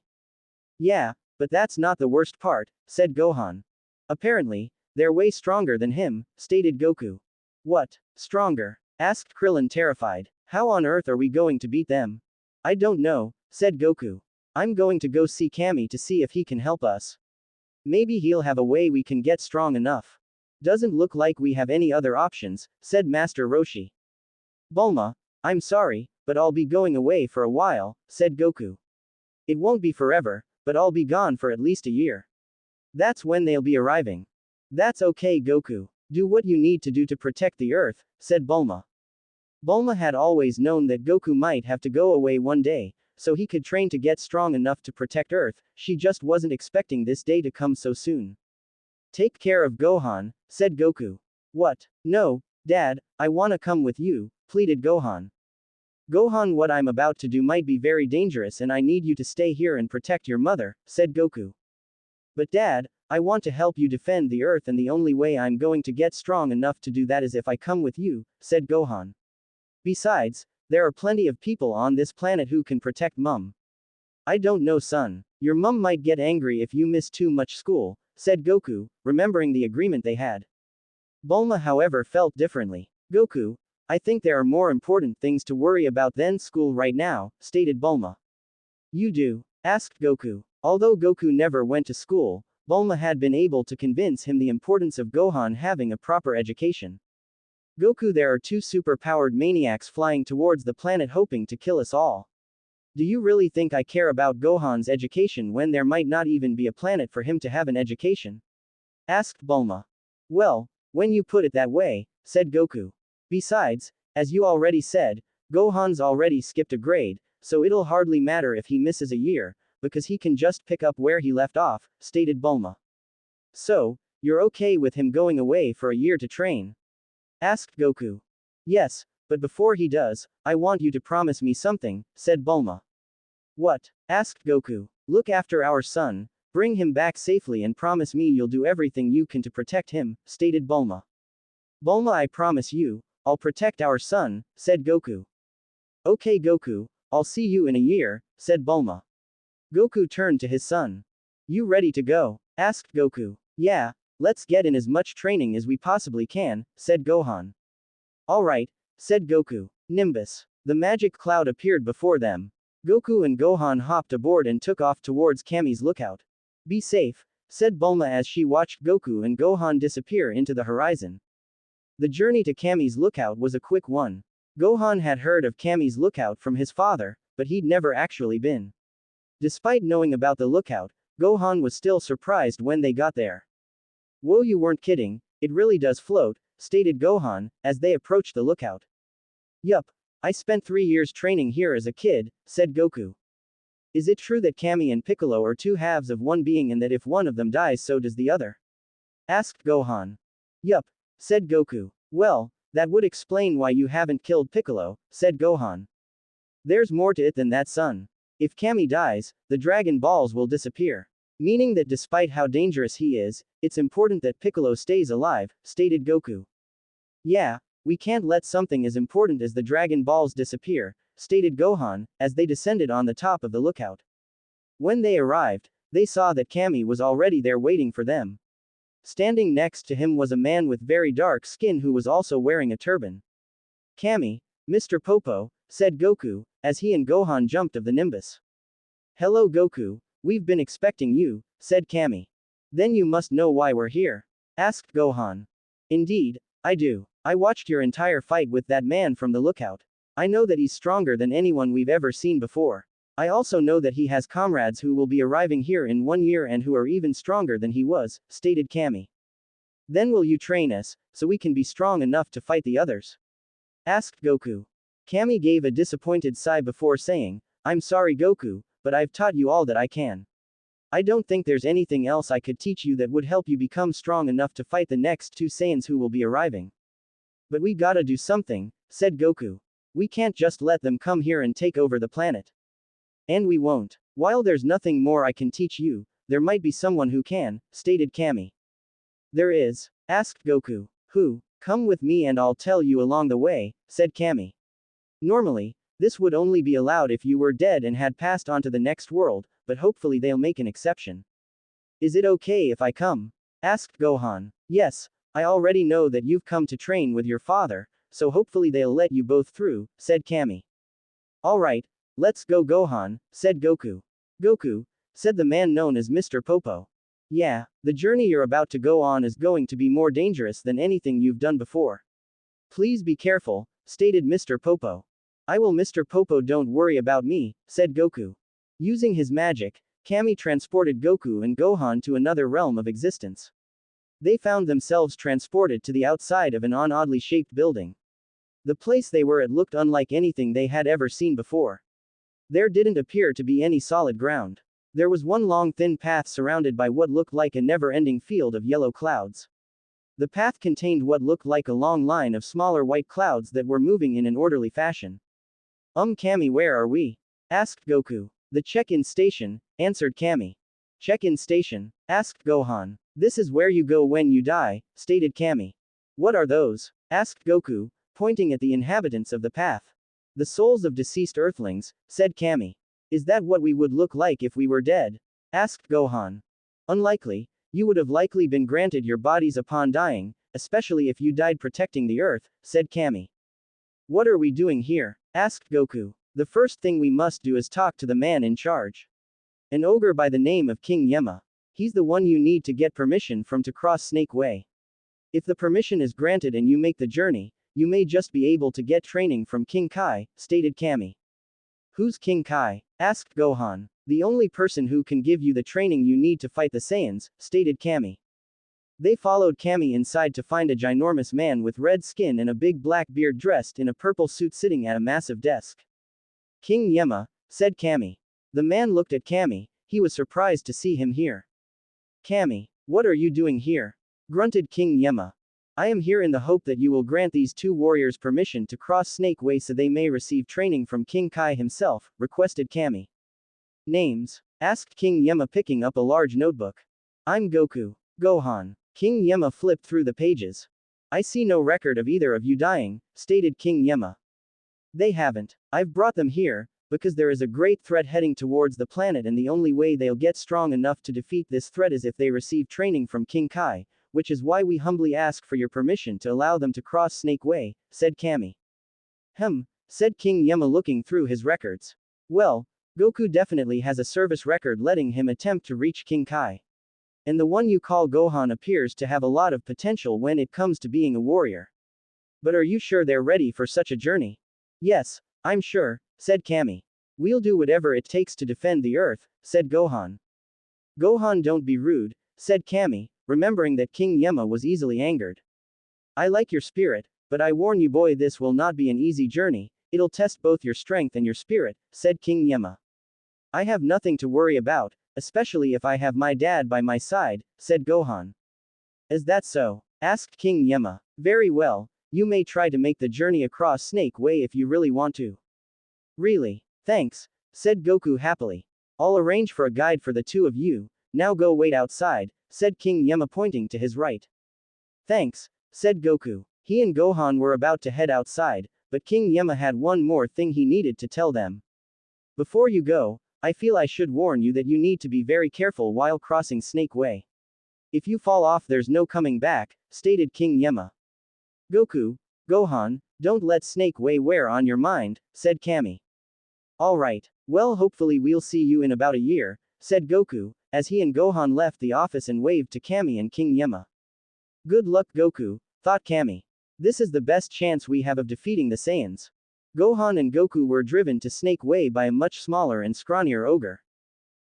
Yeah, but that's not the worst part, said Gohan. Apparently, they're way stronger than him, stated Goku. What? Stronger? Asked Krillin terrified. How on earth are we going to beat them? I don't know, said Goku. I'm going to go see Kame to see if he can help us. Maybe he'll have a way we can get strong enough. Doesn't look like we have any other options, said Master Roshi. Bulma, I'm sorry, but I'll be going away for a while, said Goku. It won't be forever, but I'll be gone for at least a year. That's when they'll be arriving. That's okay, Goku. Do what you need to do to protect the Earth, said Bulma. Bulma had always known that Goku might have to go away one day, so he could train to get strong enough to protect Earth. She just wasn't expecting this day to come so soon. Take care of Gohan, said Goku. What? No, Dad, I wanna come with you, pleaded Gohan. Gohan, what I'm about to do might be very dangerous and I need you to stay here and protect your mother, said Goku. But Dad, I want to help you defend the Earth and the only way I'm going to get strong enough to do that is if I come with you, said Gohan. Besides, there are plenty of people on this planet who can protect Mum. I don't know, son. Your mum might get angry if you miss too much school, said Goku, remembering the agreement they had. Bulma, however, felt differently. Goku, I think there are more important things to worry about than school right now, stated Bulma. You do? Asked Goku. Although Goku never went to school, Bulma had been able to convince him the importance of Gohan having a proper education. Goku, there are two super-powered maniacs flying towards the planet hoping to kill us all. Do you really think I care about Gohan's education when there might not even be a planet for him to have an education? Asked Bulma. Well, when you put it that way, said Goku. Besides, as you already said, Gohan's already skipped a grade, so it'll hardly matter if he misses a year, because he can just pick up where he left off, stated Bulma. So, you're okay with him going away for a year to train? Asked Goku. Yes, but before he does, I want you to promise me something, said Bulma. What? Asked Goku. Look after our son, bring him back safely and promise me you'll do everything you can to protect him, stated Bulma. Bulma, I promise you, I'll protect our son, said Goku. Okay, Goku, I'll see you in a year, said Bulma. Goku turned to his son. You ready to go? Asked Goku. Yeah, let's get in as much training as we possibly can, said Gohan. Alright, said Goku. Nimbus. The magic cloud appeared before them. Goku and Gohan hopped aboard and took off towards Kame's lookout. Be safe, said Bulma as she watched Goku and Gohan disappear into the horizon. The journey to Kame's lookout was a quick one. Gohan had heard of Kame's lookout from his father, but he'd never actually been. Despite knowing about the lookout, Gohan was still surprised when they got there. Whoa, you weren't kidding, it really does float, stated Gohan, as they approached the lookout. Yup, I spent 3 years training here as a kid, said Goku. Is it true that Kame and Piccolo are two halves of one being and that if one of them dies so does the other? Asked Gohan. Yup, said Goku. Well, that would explain why you haven't killed Piccolo, said Gohan. There's more to it than that, son. If Kame dies, the Dragon Balls will disappear. Meaning that despite how dangerous he is, it's important that Piccolo stays alive, stated Goku. Yeah, we can't let something as important as the Dragon Balls disappear, stated Gohan, as they descended on the top of the lookout. When they arrived, they saw that Kame was already there waiting for them. Standing next to him was a man with very dark skin who was also wearing a turban. Kame, Mr. Popo, said Goku, as he and Gohan jumped of the Nimbus. Hello Goku, we've been expecting you, said Kame. Then you must know why we're here? Asked Gohan. Indeed, I do. I watched your entire fight with that man from the lookout. I know that he's stronger than anyone we've ever seen before. I also know that he has comrades who will be arriving here in 1 year and who are even stronger than he was, stated Kame. Then will you train us, so we can be strong enough to fight the others? Asked Goku. Kame gave a disappointed sigh before saying, I'm sorry Goku, but I've taught you all that I can. I don't think there's anything else I could teach you that would help you become strong enough to fight the next 2 Saiyans who will be arriving. But we gotta do something, said Goku. We can't just let them come here and take over the planet. And we won't. While there's nothing more I can teach you, there might be someone who can, stated Kame. There is? Asked Goku. Who? Come with me and I'll tell you along the way, said Kame. Normally, this would only be allowed if you were dead and had passed on to the next world, but hopefully they'll make an exception. Is it okay if I come? Asked Gohan. Yes, I already know that you've come to train with your father, so hopefully they'll let you both through, said Kame. Alright, let's go Gohan, said Goku. Goku, said the man known as Mr. Popo. Yeah, the journey you're about to go on is going to be more dangerous than anything you've done before. Please be careful, stated Mr. Popo. I will Mr. Popo, don't worry about me, said Goku. Using his magic, Kame transported Goku and Gohan to another realm of existence. They found themselves transported to the outside of an oddly shaped building. The place they were at looked unlike anything they had ever seen before. There didn't appear to be any solid ground. There was one long thin path surrounded by what looked like a never-ending field of yellow clouds. The path contained what looked like a long line of smaller white clouds that were moving in an orderly fashion. Kame, where are we? Asked Goku. The check-in station, answered Kame. Check-in station? Asked Gohan. This is where you go when you die, stated Kame. What are those? Asked Goku, pointing at the inhabitants of the path. The souls of deceased earthlings, said Kame. Is that what we would look like if we were dead? Asked Gohan. Unlikely, you would have likely been granted your bodies upon dying, especially if you died protecting the earth, said Kame. What are we doing here? Asked Goku. The first thing we must do is talk to the man in charge. An ogre by the name of King Yema. He's the one you need to get permission from to cross Snake Way. If the permission is granted and you make the journey, you may just be able to get training from King Kai, stated Kame. Who's King Kai? Asked Gohan. The only person who can give you the training you need to fight the Saiyans, stated Kame. They followed Kame inside to find a ginormous man with red skin and a big black beard dressed in a purple suit sitting at a massive desk. King Yema, said Kame. The man looked at Kame, he was surprised to see him here. Kame, what are you doing here? Grunted King Yema. I am here in the hope that you will grant these two warriors permission to cross Snake Way so they may receive training from King Kai himself, requested Kame. Names? Asked King Yema, picking up a large notebook. I'm Goku. Gohan. King Yema flipped through the pages. I see no record of either of you dying, stated King Yema. They haven't. I've brought them here, because there is a great threat heading towards the planet and the only way they'll get strong enough to defeat this threat is if they receive training from King Kai, which is why we humbly ask for your permission to allow them to cross Snake Way, said Kame. Said King Yema, looking through his records. Well, Goku definitely has a service record letting him attempt to reach King Kai. And the one you call Gohan appears to have a lot of potential when it comes to being a warrior. But are you sure they're ready for such a journey? Yes, I'm sure, said Kame. We'll do whatever it takes to defend the Earth, said Gohan. Gohan, don't be rude, said Kame, remembering that King Yema was easily angered. I like your spirit, but I warn you boy, this will not be an easy journey, it'll test both your strength and your spirit, said King Yema. I have nothing to worry about, especially if I have my dad by my side, said Gohan. Is that so? Asked King Yema. Very well, you may try to make the journey across Snake Way if you really want to. Really? Thanks, said Goku happily. I'll arrange for a guide for the two of you, now go wait outside, said King Yema, pointing to his right. Thanks, said Goku. He and Gohan were about to head outside, but King Yema had one more thing he needed to tell them. Before you go, I feel I should warn you that you need to be very careful while crossing Snake Way. If you fall off, there's no coming back, stated King Yema. Goku, Gohan, don't let Snake Way wear on your mind, said Kame. Alright, well, hopefully we'll see you in about a year, said Goku, as he and Gohan left the office and waved to Kame and King Yema. Good luck, Goku, thought Kame. This is the best chance we have of defeating the Saiyans. Gohan and Goku were driven to Snake Way by a much smaller and scrawnier ogre.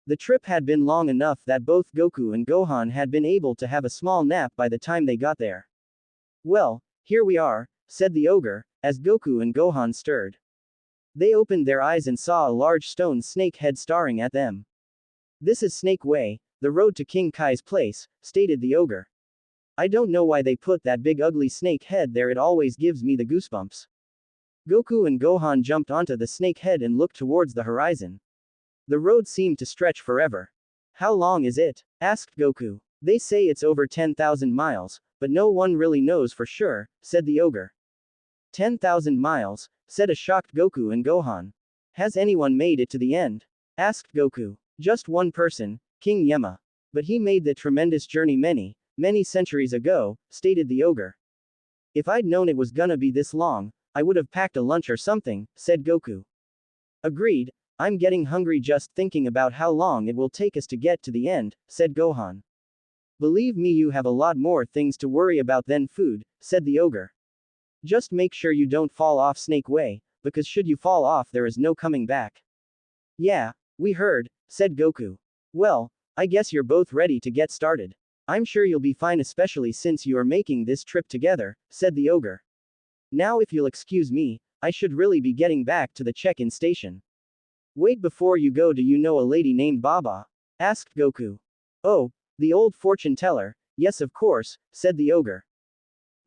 The trip had been long enough that both Goku and Gohan had been able to have a small nap by the time they got there. Well, here we are, said the ogre, as Goku and Gohan stirred. They opened their eyes and saw a large stone snake head staring at them. This is Snake Way, the road to King Kai's place, stated the ogre. I don't know why they put that big ugly snake head there, it always gives me the goosebumps. Goku and Gohan jumped onto the snake head and looked towards the horizon. The road seemed to stretch forever. How long is it? Asked Goku. They say it's over 10,000 miles, but no one really knows for sure, said the ogre. 10,000 miles, said a shocked Goku and Gohan. Has anyone made it to the end? Asked Goku. Just one person, King Yema. But he made the tremendous journey many centuries ago, stated the ogre. If I'd known it was gonna be this long, I would have packed a lunch or something, said Goku. Agreed, I'm getting hungry just thinking about how long it will take us to get to the end, said Gohan. Believe me, you have a lot more things to worry about than food, said the ogre. Just make sure you don't fall off Snake Way, because should you fall off there is no coming back. Yeah, we heard, said Goku. Well, I guess you're both ready to get started. I'm sure you'll be fine, especially since you are making this trip together, said the ogre. Now if you'll excuse me, I should really be getting back to the check-in station. Wait, before you go, do you know a lady named Baba? Asked Goku. Oh, the old fortune teller, yes of course, said the ogre.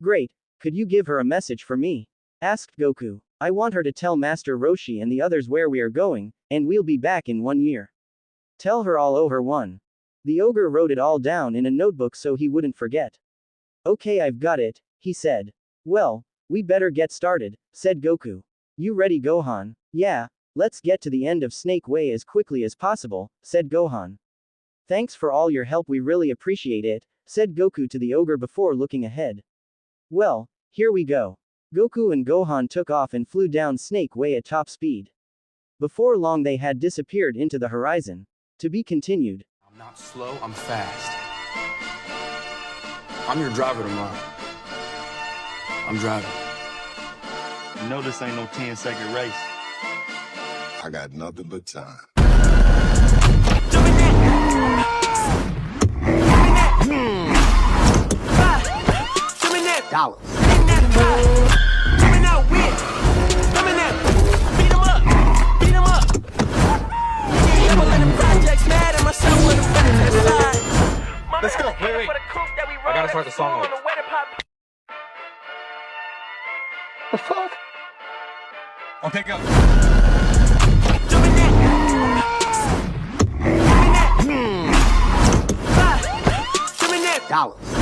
Great, could you give her a message for me? Asked Goku. I want her to tell Master Roshi and the others where we are going, and we'll be back in 1 year. Tell her I'll owe her one. The ogre wrote it all down in a notebook so he wouldn't forget. Okay, I've got it, he said. Well, we better get started, said Goku. You ready, Gohan? Yeah, let's get to the end of Snake Way as quickly as possible, said Gohan. Thanks for all your help, we really appreciate it, said Goku to the ogre before looking ahead. Well, here we go. Goku and Gohan took off and flew down Snake Way at top speed. Before long they had disappeared into the horizon. To be continued. I'm not slow, I'm fast. I'm your driver tomorrow. I'm driving. You know this ain't no 10-second race. I got nothing but time. Dollars. Let's go. Wait. I gotta start the song over. The fuck? Okay, go. Dollars.